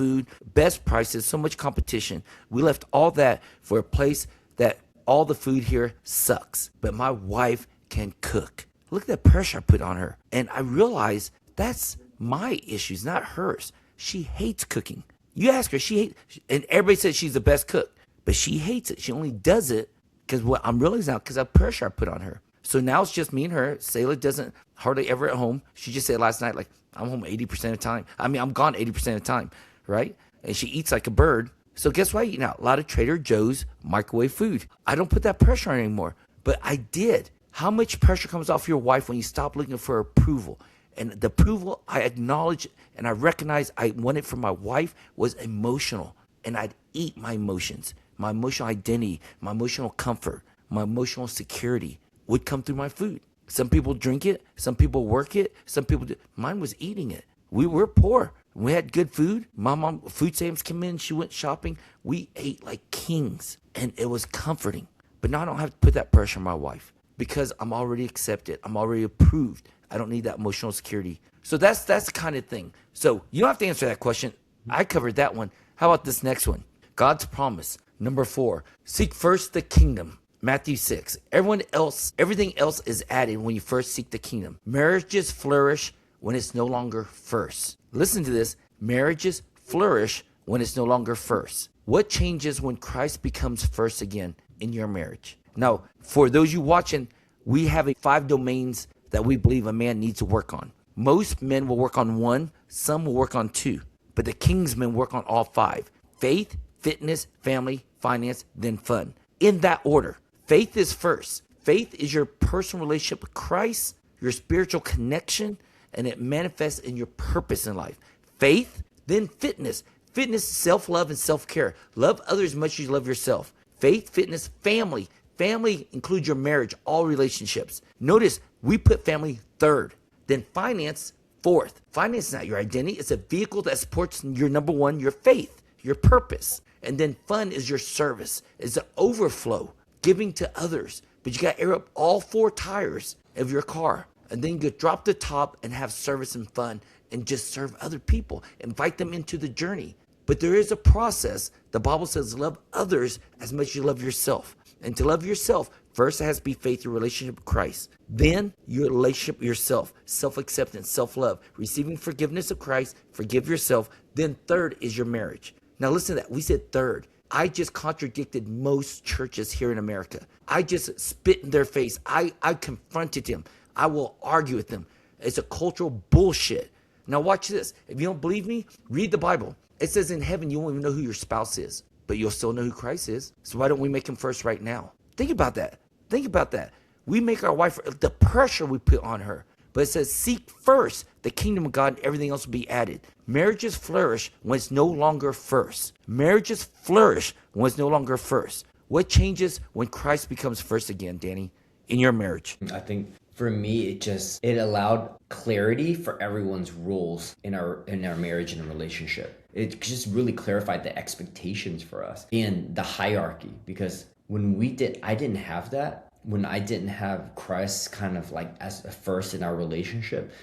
prices, so much competition. We left all that for a place that all the food here sucks. But my wife can cook. Look at the pressure I put on her. And I realize that's my issues, not hers. She hates cooking. You ask her, she hates, and everybody says she's the best cook. But she hates it. She only does it because what I'm realizing now, because of pressure I put on her. So now it's just me and her. Selah doesn't hardly ever at home. She just said last night, like, I'm home 80% of the time. I mean, I'm gone 80% of the time, right? And she eats like a bird. So guess what I eat now? A lot of Trader Joe's microwave food. I don't put that pressure on anymore, but I did. How much pressure comes off your wife when you stop looking for approval? And the approval I acknowledge and I recognize I wanted from my wife was emotional. And I'd eat my emotions, my emotional identity, my emotional comfort, my emotional security would come through my food. Some people drink it. Some people work it. Some people do. Mine was eating it. We were poor. We had good food. My mom, food stamps came in. She went shopping. We ate like kings. And it was comforting. But now I don't have to put that pressure on my wife because I'm already accepted. I'm already approved. I don't need that emotional security. So that's the kind of thing. So you don't have to answer that question. I covered that one. How about this next one? God's promise. Number 4, seek first the kingdom. Matthew 6. Everything else is added when you first seek the kingdom. Marriages flourish when it's no longer first. Listen to this. Marriages flourish when it's no longer first. What changes when Christ becomes first again in your marriage? Now, for those you watching, we have 5 domains that we believe a man needs to work on. Most men will work on 1, some will work on 2, but the king's men work on all 5. Faith, fitness, family, finance, then fun. In that order. Faith is first. Faith is your personal relationship with Christ, your spiritual connection, and it manifests in your purpose in life. Faith, then fitness. Fitness is self-love and self-care. Love others as much as you love yourself. Faith, fitness, family. Family includes your marriage, all relationships. Notice we put family third. Then finance, fourth. Finance is not your identity. It's a vehicle that supports your number 1, your faith, your purpose. And then fun is your service. It's an overflow, giving to others. But you got to air up all 4 tires of your car. And then you drop the top and have service and fun and just serve other people. Invite them into the journey. But there is a process. The Bible says love others as much as you love yourself. And to love yourself, first it has to be faith, your relationship with Christ. Then your relationship with yourself, self-acceptance, self-love, receiving forgiveness of Christ, forgive yourself. Then third is your marriage. Now listen to that. We said third. I just contradicted most churches here in America. I just spit in their face. I confronted them. I will argue with them. It's a cultural bullshit. Now watch this. If you don't believe me, read the Bible. It says in heaven you won't even know who your spouse is, but you'll still know who Christ is. So why don't we make him first right now? Think about that. Think about that. We make our wife, the pressure we put on her. But it says seek first the kingdom of God and everything else will be added. Marriages flourish when it's no longer first. Marriages flourish when it's no longer first. What changes when Christ becomes first again, Danny, in your marriage? I think for me, it allowed clarity for everyone's roles in our marriage and relationship. It just really clarified the expectations for us and the hierarchy, because I didn't have that. When I didn't have Christ kind of like as a first in our relationship,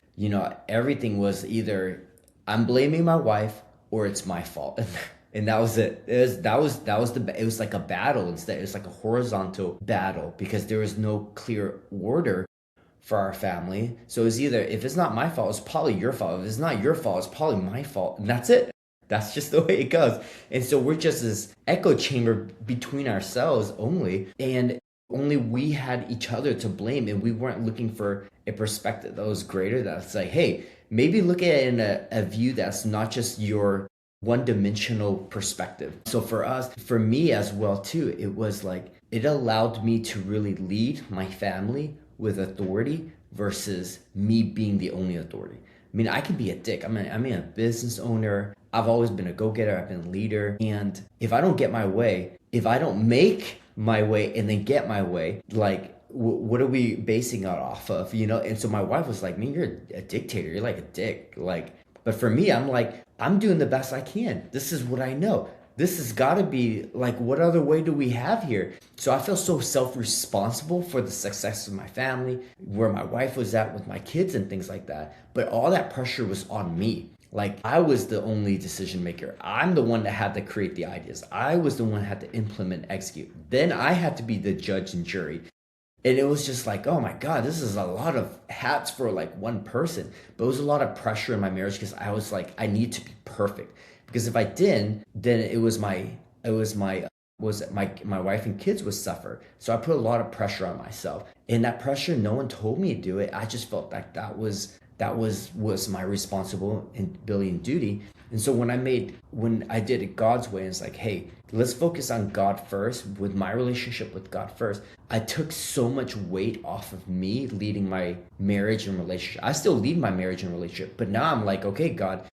everything was either I'm blaming my wife or it's my fault. And that was it. It was like a battle instead. It was like a horizontal battle because there was no clear order for our family. So it was either, if it's not my fault, it's probably your fault. If it's not your fault, it's probably my fault. And that's it. That's just the way it goes. And so we're just this echo chamber between ourselves only. And only we had each other to blame, and we weren't looking for a perspective that was greater. That's like, hey, maybe look at it in a view that's not just your one-dimensional perspective. So for me as well too, it was like, it allowed me to really lead my family with authority versus me being the only authority. I mean, I can be a dick. I mean, I'm a business owner. I've always been a go-getter. I've been a leader. And if I don't get my way, if I don't make my way and then get my way, like, what are we basing it off of, And so my wife was like, man, you're a dictator. You're like a dick. But for me, I'm like, I'm doing the best I can. This is what I know. This has got to be like, what other way do we have here? So I feel so self-responsible for the success of my family, where my wife was at with my kids and things like that. But all that pressure was on me. Like, I was the only decision maker. I'm the one that had to create the ideas. I was the one that had to implement, execute. Then I had to be the judge and jury. And it was just like, oh my God, this is a lot of hats for like one person. But it was a lot of pressure in my marriage because I was like, I need to be perfect. Because if I didn't, then my wife and kids would suffer. So I put a lot of pressure on myself. And that pressure, no one told me to do it. I just felt like that was my responsibility and duty. And so when I did it God's way, it's like, hey, let's focus on God first, with my relationship with God first. I took so much weight off of me leading my marriage and relationship. I still lead my marriage and relationship, but now I'm like, okay, God,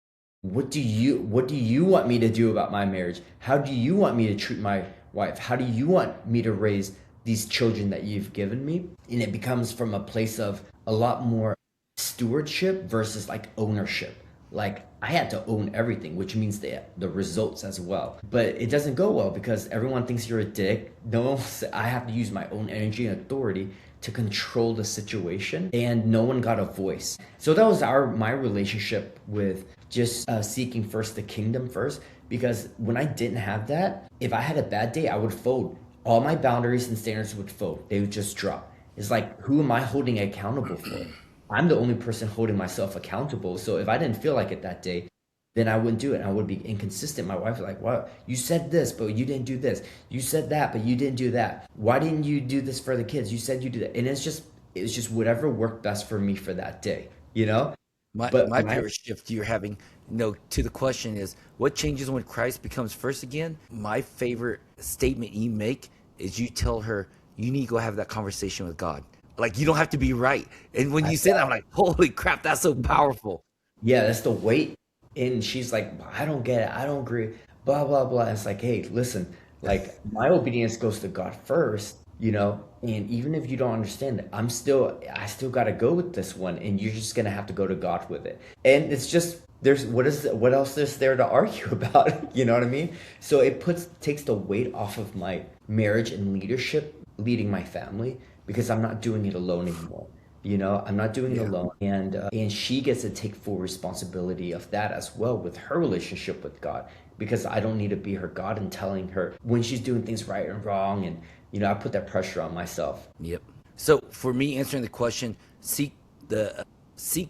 what do you want me to do about my marriage? How do you want me to treat my wife? How do you want me to raise these children that you've given me? And it becomes from a place of a lot more stewardship versus like ownership. like I had to own everything, which means the results as well. But it doesn't go well because everyone thinks you're a dick. No one I have to use my own energy and authority to control the situation, and no one got a voice. So that was my relationship with just seeking first the kingdom first, because when I didn't have that, if I had a bad day, I would fold. All my boundaries and standards would fold. They would just drop. It's like, who am I holding accountable for? I'm the only person holding myself accountable. So if I didn't feel like it that day, then I wouldn't do it. I would be inconsistent. My wife was like, "Wow, you said this, but you didn't do this. You said that, but you didn't do that. Why didn't you do this for the kids? You said you did that." And it's just whatever worked best for me for that day, you know? But My my favorite shift you're having, to the question is, what changes when Christ becomes first again? My favorite statement you make is you tell her you need to go have that conversation with God. Like, you don't have to be right. And when I you say that, I'm like, holy crap, that's so powerful. Yeah, that's the weight. And she's like, I don't get it. I don't agree. Blah, blah, blah. It's like, hey, listen, like my obedience goes to God first, and even if you don't understand it, I still got to go with this one. And you're just going to have to go to God with it. And it's just, what else is there to argue about? You know what I mean? So it takes the weight off of my marriage and leadership, leading my family, because I'm not doing it alone anymore. I'm not doing it Yeah. alone, and she gets to take full responsibility of that as well with her relationship with God, because I don't need to be her God and telling her when she's doing things right and wrong, and I put that pressure on myself. Yep. So for me, answering the question, seek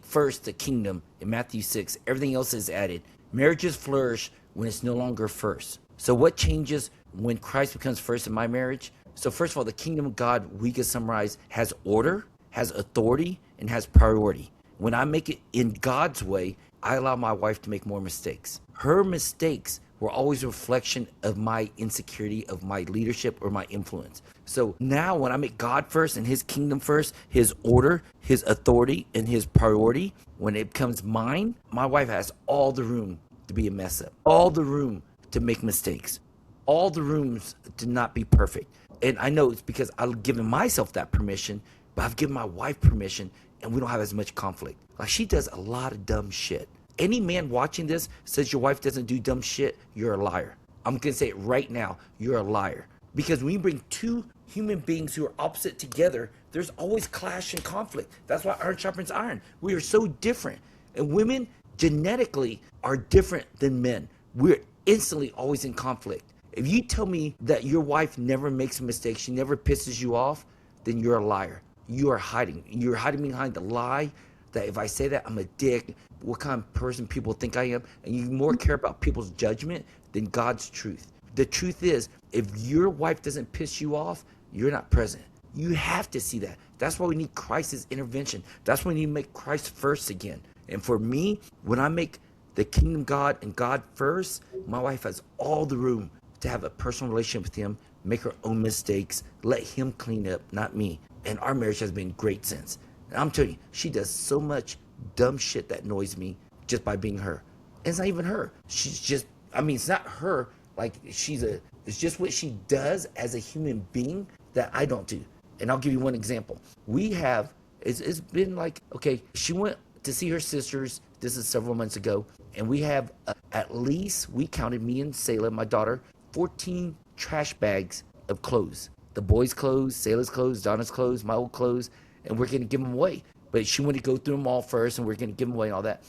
first the kingdom in Matthew 6. Everything else is added. Marriages flourish when it's no longer first. So what changes when Christ becomes first in my marriage? So first of all, the kingdom of God, we can summarize, has order, has authority, and has priority. When I make it in God's way, I allow my wife to make more mistakes. Her mistakes were always a reflection of my insecurity, of my leadership, or my influence. So now when I make God first and his kingdom first, his order, his authority, and his priority, when it becomes mine, my wife has all the room to be a mess up, all the room to make mistakes, all the rooms to not be perfect. And I know it's because I've given myself that permission, but I've given my wife permission, and we don't have as much conflict. Like, she does a lot of dumb shit. Any man watching this says your wife doesn't do dumb shit, you're a liar. I'm gonna say it right now, you're a liar. Because when you bring two human beings who are opposite together, there's always clash and conflict. That's why iron sharpens iron. We are so different. And women genetically are different than men. We're instantly always in conflict. If you tell me that your wife never makes a mistake, she never pisses you off, then you're a liar. You are hiding. You're hiding behind the lie that if I say that, I'm a dick, what kind of person people think I am, and you more care about people's judgment than God's truth. The truth is, if your wife doesn't piss you off, you're not present. You have to see that. That's why we need Christ's intervention. That's why we need to make Christ first again. And for me, when I make the kingdom God and God first, my wife has all the room to have a personal relationship with him, make her own mistakes, let him clean up, not me. And our marriage has been great since. And I'm telling you, she does so much dumb shit that annoys me just by being her. And it's not even her. She's just, it's not her. Like, it's just what she does as a human being that I don't do. And I'll give you one example. It's been like, okay, she went to see her sisters. This is several months ago. And we have at least, we counted, me and Selah, my daughter, 14 trash bags of clothes. The boys' clothes, Selah's clothes, Donna's clothes, my old clothes, and we're going to give them away. But she wanted to go through them all first, and we're going to give them away and all that.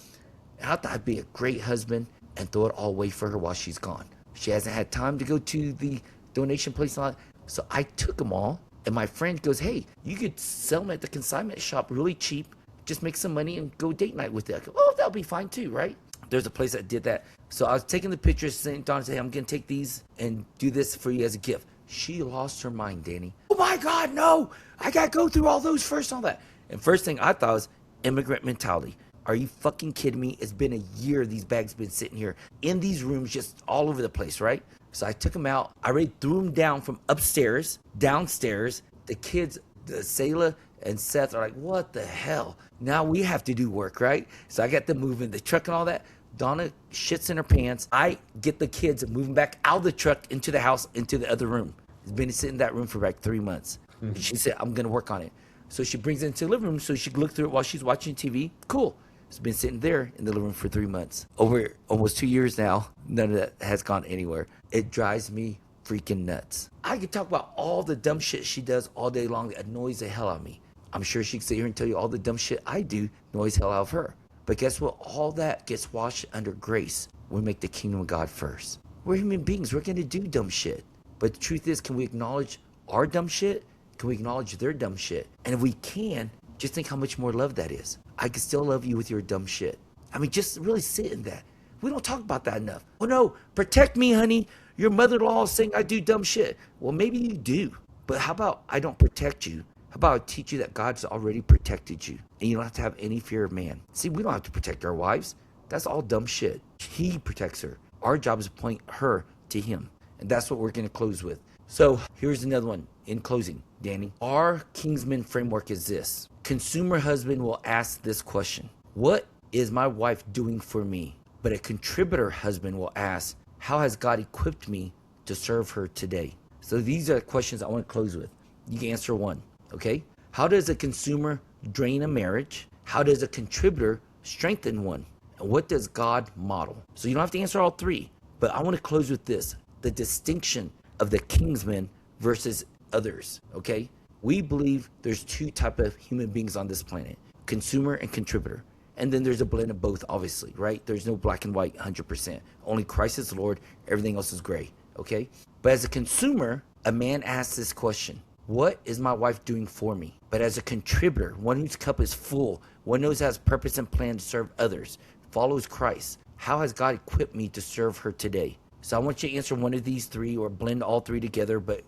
And I thought I'd be a great husband and throw it all away for her while she's gone. She hasn't had time to go to the donation place and all that. So I took them all, and my friend goes, hey, you could sell them at the consignment shop really cheap, just make some money and go date night with it. I go, oh, that'll be fine too, right? There's a place that did that. So I was taking the pictures, saying, Donna, hey, I'm going to take these and do this for you as a gift. She lost her mind, Danny. Oh my God, no! I gotta go through all those first, all that. And first thing I thought was immigrant mentality. Are you fucking kidding me? It's been a year these bags been sitting here in these rooms just all over the place, right? So I took them out. I already threw them down from upstairs, downstairs. The kids, Selah and Seth are like, what the hell? Now we have to do work, right? So I got them moving the truck and all that. Donna shits in her pants. I get the kids moving back out of the truck into the house, into the other room. It's been sitting in that room for like 3 months. She said, I'm going to work on it. So she brings it into the living room so she can look through it while she's watching TV. Cool. It's been sitting there in the living room for 3 months. Over almost 2 years now, none of that has gone anywhere. It drives me freaking nuts. I could talk about all the dumb shit she does all day long that annoys the hell out of me. I'm sure she could sit here and tell you all the dumb shit I do annoys the hell out of her. But guess what? All that gets washed under grace. We make the kingdom of God first. We're human beings. We're going to do dumb shit. But the truth is, can we acknowledge our dumb shit? Can we acknowledge their dumb shit? And if we can, just think how much more love that is. I can still love you with your dumb shit. I mean, just really sit in that. We don't talk about that enough. Oh no, protect me, honey. Your mother-in-law is saying I do dumb shit. Well, maybe you do. But how about I don't protect you? How about I teach you that God's already protected you and you don't have to have any fear of man? See, we don't have to protect our wives. That's all dumb shit. He protects her. Our job is to point her to him. And that's what we're going to close with. So here's another one in closing, Danny. Our Kingsman framework is this. Consumer husband will ask this question: what is my wife doing for me? But a contributor husband will ask, how has God equipped me to serve her today? So these are the questions I want to close with. You can answer one, okay? How does a consumer drain a marriage? How does a contributor strengthen one? And what does God model? So you don't have to answer all three, but I want to close with this: the distinction of the Kingsman versus others, okay? We believe there's two types of human beings on this planet: consumer and contributor. And then there's a blend of both, obviously, right? There's no black and white 100%. Only Christ is Lord. Everything else is gray, okay? But as a consumer, a man asks this question: what is my wife doing for me? But as a contributor, one whose cup is full, one knows has purpose and plan to serve others, follows Christ, how has God equipped me to serve her today? So I want you to answer one of these three or blend all three together, but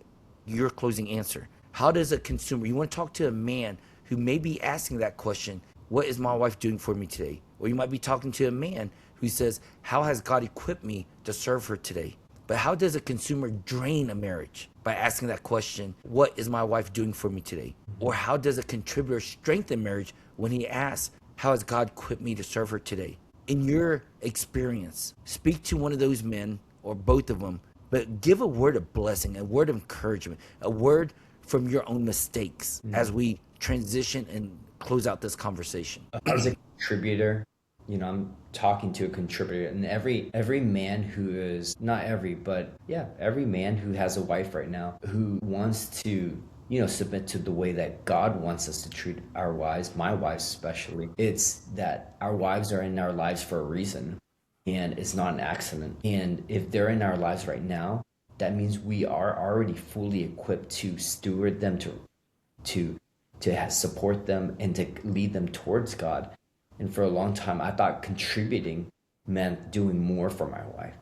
your closing answer. How does a consumer, you want to talk to a man who may be asking that question: what is my wife doing for me today? Or you might be talking to a man who says, how has God equipped me to serve her today? But how does a consumer drain a marriage? By asking that question: what is my wife doing for me today? Or how does a contributor strengthen marriage when he asks, how has God equipped me to serve her today? In your experience, speak to one of those men or both of them, but give a word of blessing, a word of encouragement, a word from your own mistakes as we transition and close out this conversation. As a contributor, I'm talking to a contributor, and every man who is, not every, but yeah, every man who has a wife right now who wants to, submit to the way that God wants us to treat our wives, my wives especially. It's that our wives are in our lives for a reason, and it's not an accident. And if they're in our lives right now, that means we are already fully equipped to steward them, to support them, and to lead them towards God. And for a long time, I thought contributing meant doing more for my wife,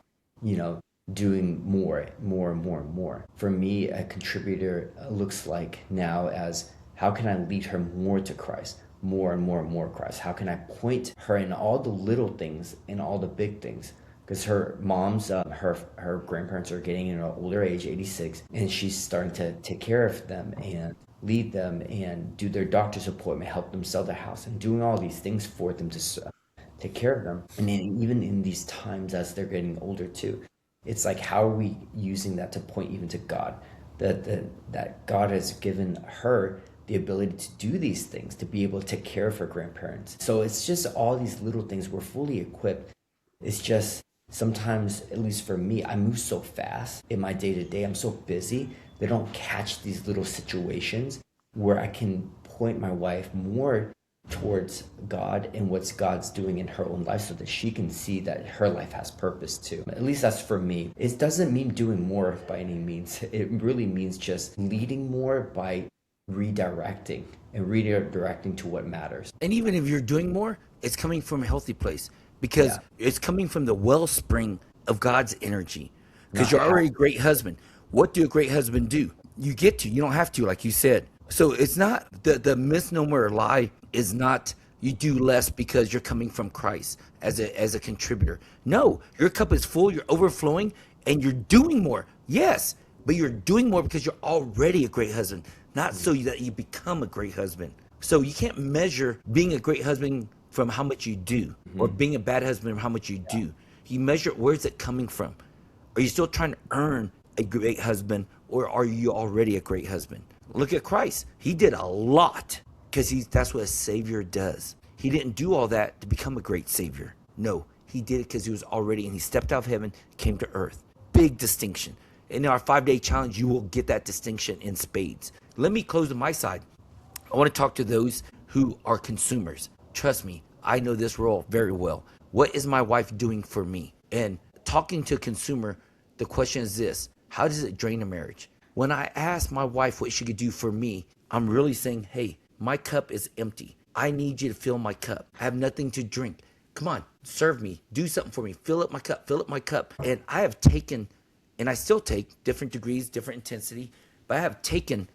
doing more. For me, a contributor looks like now as, how can I lead her more to Christ, more and more Christ? How can I point her in all the little things and all the big things? Because her mom's, her grandparents are getting in an older age, 86, and she's starting to take care of them and lead them and do their doctor's appointment, help them sell their house, and doing all these things for them to take care of them. And then even in these times as they're getting older too, it's like, how are we using that to point even to God? That God has given her the ability to do these things, to be able to take care of her grandparents. So it's just all these little things. We're fully equipped. It's just sometimes, at least for me, I move so fast in my day-to-day. I'm so busy. They don't catch these little situations where I can point my wife more towards God and what God's doing in her own life, so that she can see that her life has purpose too. At least that's for me. It doesn't mean doing more by any means. It really means just leading more by redirecting to what matters. And even if you're doing more, it's coming from a healthy place, because it's coming from the wellspring of God's energy, because you're already a great husband. What do a great husband do? You don't have to, like you said. So it's not, the misnomer or lie is not you do less because you're coming from Christ as a contributor. No, your cup is full, you're overflowing, and you're doing more. Yes, but you're doing more because you're already a great husband, not so that you become a great husband. So you can't measure being a great husband from how much you do, or being a bad husband from how much you do. You measure, where's it coming from? Are you still trying to earn a great husband, or are you already a great husband? Look at Christ. He did a lot, because that's what a Savior does. He didn't do all that to become a great savior. No, he did it because he was already, and he stepped out of heaven, came to earth. Big distinction. In our 5-day challenge, you will get that distinction in spades. Let me close on my side. I want to talk to those who are consumers. Trust me, I know this role very well. What is my wife doing for me? And talking to a consumer, the question is this: how does it drain a marriage? When I ask my wife what she could do for me, I'm really saying, hey, my cup is empty. I need you to fill my cup. I have nothing to drink. Come on, serve me. Do something for me. Fill up my cup. Fill up my cup. And I have taken, and I still take different degrees, different intensity, but I have taken,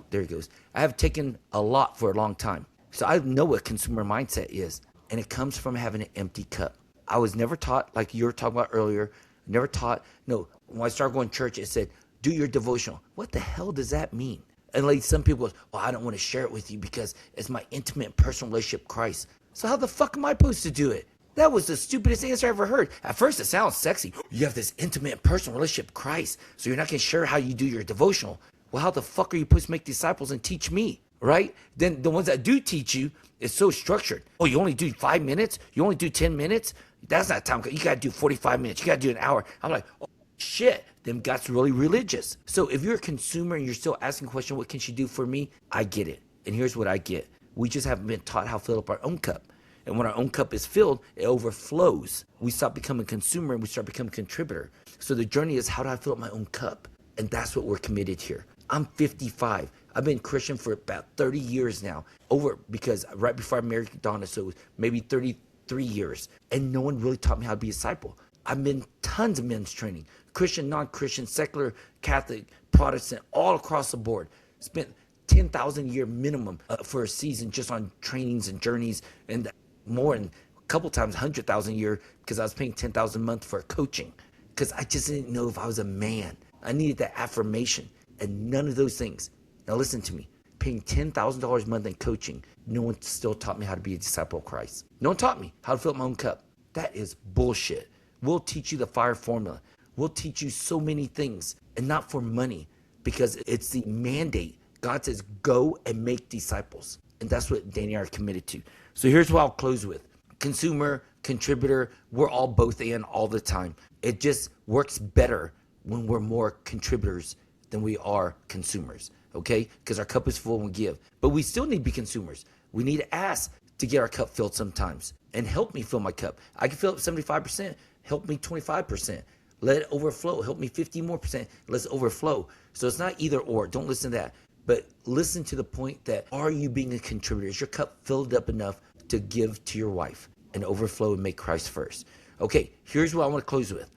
there he goes. I have taken a lot for a long time. So I know what consumer mindset is, and it comes from having an empty cup. I was never taught, like you were talking about earlier, never taught. No, when I started going to church, it said, do your devotional. What the hell does that mean? And like some people go, well, I don't want to share it with you because it's my intimate personal relationship with Christ. So how the fuck am I supposed to do it? That was the stupidest answer I ever heard. At first, it sounds sexy. You have this intimate personal relationship with Christ, so you're not going to share how you do your devotional. Well, how the fuck are you supposed to make disciples and teach me, right? Then the ones that do teach you, it's so structured. Oh, you only do 5 minutes? You only do 10 minutes? That's not time. You got to do 45 minutes. You got to do an hour. I'm like, oh, shit. Them got's really religious. So if you're a consumer and you're still asking the question, what can she do for me? I get it. And here's what I get. We just haven't been taught how to fill up our own cup. And when our own cup is filled, it overflows. We stop becoming a consumer and we start becoming a contributor. So the journey is, how do I fill up my own cup? And that's what we're committed here. I'm 55. I've been Christian for about 30 years now. Because right before I married Donna, so it was maybe 33 years. And no one really taught me how to be a disciple. I've been tons of men's training. Christian, non-Christian, secular, Catholic, Protestant, all across the board. Spent 10,000 a year minimum for a season just on trainings and journeys, and more, and a couple times 100,000 a year because I was paying 10,000 a month for coaching because I just didn't know if I was a man. I needed that affirmation, and none of those things. Now listen to me. Paying $10,000 a month in coaching, no one still taught me how to be a disciple of Christ. No one taught me how to fill up my own cup. That is bullshit. We'll teach you the fire formula. We'll teach you so many things, and not for money, because it's the mandate. God says, go and make disciples. And that's what Danny and I are committed to. So here's what I'll close with. Consumer, contributor, we're all both in all the time. It just works better when we're more contributors than we are consumers, okay? Because our cup is full and we give. But we still need to be consumers. We need to ask to get our cup filled sometimes. And help me fill my cup. I can fill up 75%. Help me 25%. Let it overflow. Help me 50 more percent. Let's overflow. So it's not either or. Don't listen to that. But listen to the point that, are you being a contributor? Is your cup filled up enough to give to your wife and overflow and make Christ first? Okay, here's what I want to close with.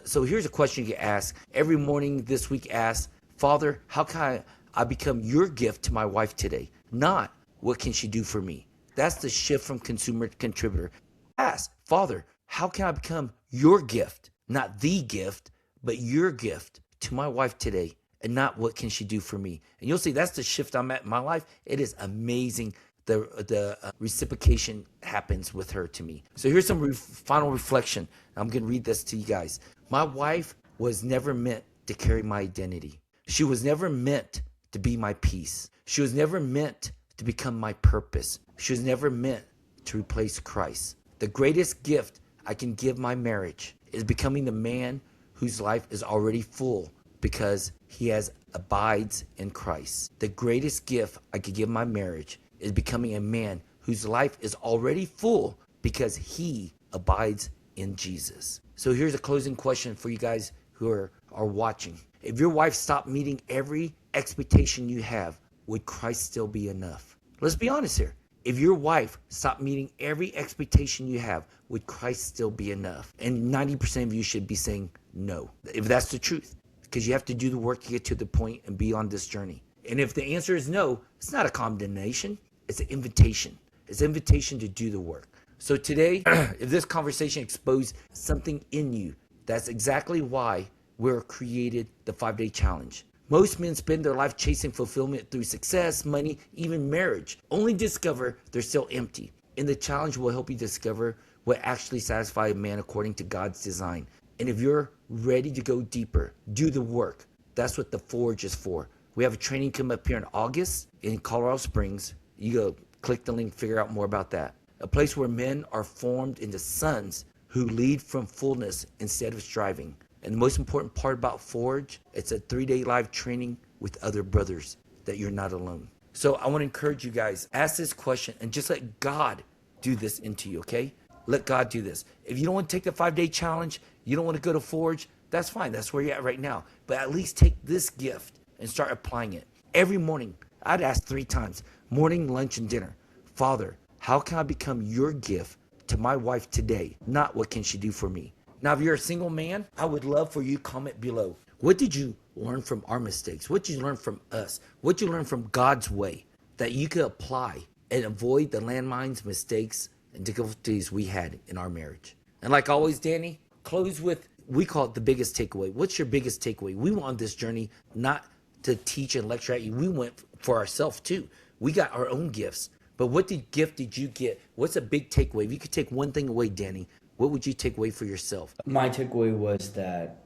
So here's a question you can ask. Every morning this week, ask, Father, how can I become your gift to my wife today? Not, what can she do for me? That's the shift from consumer to contributor. Ask, Father, how can I become your gift? Not the gift, but your gift to my wife today, and not what can she do for me. And you'll see that's the shift I'm at in my life. It is amazing. The reciprocation happens with her to me. So here's some final reflection. I'm going to read this to you guys. My wife was never meant to carry my identity. She was never meant to be my peace. She was never meant to become my purpose. She was never meant to replace Christ. The greatest gift I can give my marriage is becoming the man whose life is already full because he abides in Christ. The greatest gift I could give my marriage is becoming a man whose life is already full because he abides in Jesus. So here's a closing question for you guys who are watching. If your wife stopped meeting every expectation you have, would Christ still be enough? Let's be honest here. If your wife stopped meeting every expectation you have, would Christ still be enough? And 90% of you should be saying no, if that's the truth, because you have to do the work to get to the point and be on this journey. And if the answer is no, it's not a condemnation, it's an invitation. It's an invitation to do the work. So today, if this conversation exposed something in you, that's exactly why we're created the 5-day challenge. Most men spend their life chasing fulfillment through success, money, even marriage, only discover they're still empty. And the challenge will help you discover what actually satisfies a man according to God's design. And if you're ready to go deeper, do the work. That's what the Forge is for. We have a training come up here in August in Colorado Springs. You go click the link, figure out more about that. A place where men are formed into sons who lead from fullness instead of striving. And the most important part about Forge, it's a 3-day live training with other brothers, that you're not alone. So I want to encourage you guys, ask this question and just let God do this into you, okay? Let God do this. If you don't want to take the 5-day challenge, you don't want to go to Forge, that's fine. That's where you're at right now. But at least take this gift and start applying it. Every morning, I'd ask 3 times, morning, lunch, and dinner. Father, how can I become your gift to my wife today? Not what can she do for me? Now, if you're a single man, I would love for you to comment below. What did you learn from our mistakes? What did you learn from us? What did you learn from God's way that you could apply and avoid the landmines, mistakes, and difficulties we had in our marriage? And like always, Danny, close with, we call it the biggest takeaway. What's your biggest takeaway? We went on this journey not to teach and lecture at you. We went for ourselves too. We got our own gifts. But what gift did you get? What's a big takeaway? If you could take one thing away, Danny, what would you take away for yourself? My takeaway was that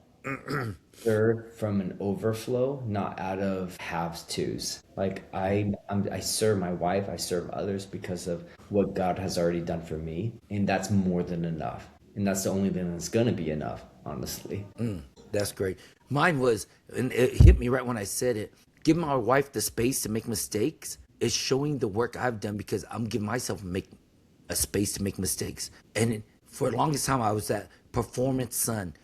serve from an overflow, not out of haves tos. Like I serve my wife, I serve others because of what God has already done for me, and that's more than enough. And that's the only thing that's gonna be enough, honestly. That's great. Mine was, and it hit me right when I said it, giving my wife the space to make mistakes is showing the work I've done, because I'm giving myself a space to make mistakes. And for the longest time, I was that performance son.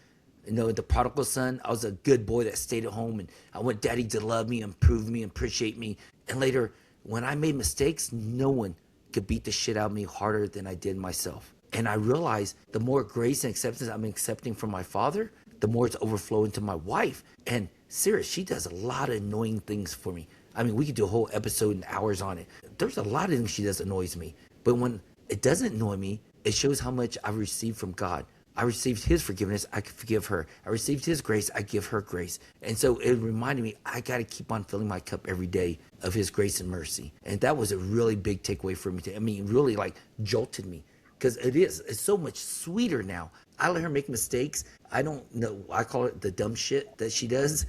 You know, the prodigal son, I was a good boy that stayed at home, and I want daddy to love me, improve me, appreciate me. And later, when I made mistakes, no one could beat the shit out of me harder than I did myself. And I realized the more grace and acceptance I'm accepting from my father, the more it's overflowing to my wife. And serious, she does a lot of annoying things for me. I mean, we could do a whole episode and hours on it. There's a lot of things she does annoys me. But when it doesn't annoy me, it shows how much I've received from God. I received his forgiveness, I can forgive her. I received his grace, I give her grace. And so it reminded me, I got to keep on filling my cup every day of his grace and mercy. And that was a really big takeaway for me. I mean, really like jolted me, because it's so much sweeter now. I let her make mistakes. I don't know, I call it the dumb shit that she does.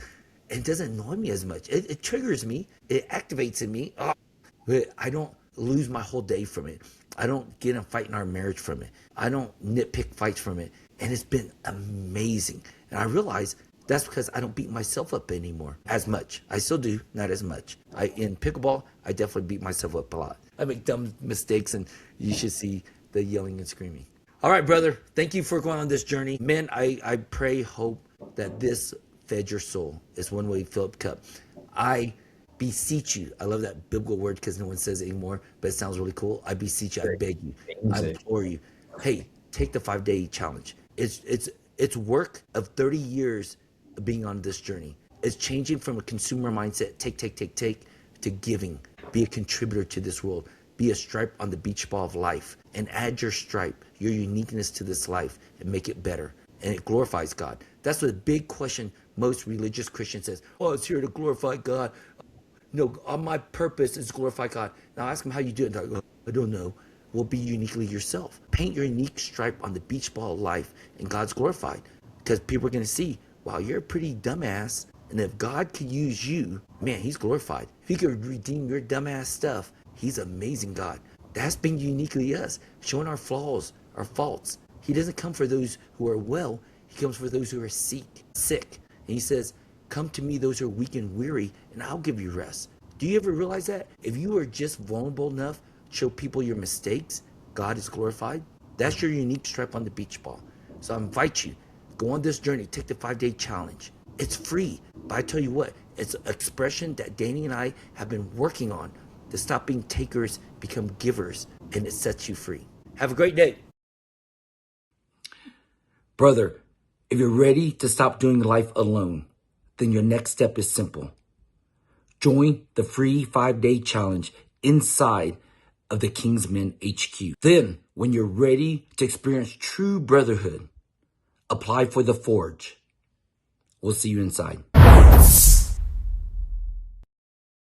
It doesn't annoy me as much. It triggers me, it activates in me, but I don't lose my whole day from it. I don't get in a fight in our marriage from it. I don't nitpick fights from it. And it's been amazing. And I realize that's because I don't beat myself up anymore as much. I still do, not as much. In pickleball, I definitely beat myself up a lot. I make dumb mistakes, and you should see the yelling and screaming. All right, brother, thank you for going on this journey. Men, I pray, hope that this fed your soul. It's one way to fill up cup. I beseech you. I love that biblical word because no one says it anymore, but it sounds really cool. I beseech you. I beg you. I implore you. Hey, take the 5-day challenge. It's work of 30 years of being on this journey. It's changing from a consumer mindset, take, to giving. Be a contributor to this world. Be a stripe on the beach ball of life, and add your stripe, your uniqueness to this life, and make it better. And it glorifies God. That's the big question most religious Christians says. Oh, it's here to glorify God. No, my purpose is to glorify God. Now ask them how you do it. I don't know. Well, be uniquely yourself. Paint your unique stripe on the beach ball of life, and God's glorified. Because people are going to see, wow, you're a pretty dumbass. And if God could use you, man, he's glorified. If he could redeem your dumbass stuff, he's an amazing God. That's being uniquely us, showing our flaws, our faults. He doesn't come for those who are well. He comes for those who are sick. And he says, come to me, those who are weak and weary, and I'll give you rest. Do you ever realize that? If you are just vulnerable enough to show people your mistakes, God is glorified. That's your unique stripe on the beach ball. So I invite you, go on this journey, take the 5-day challenge. It's free, but I tell you what, it's an expression that Danny and I have been working on to stop being takers, become givers, and it sets you free. Have a great day. Brother, if you're ready to stop doing life alone, then your next step is simple. Join the free 5-day challenge inside of the Kingsmen HQ. Then, when you're ready to experience true brotherhood, apply for the Forge. We'll see you inside.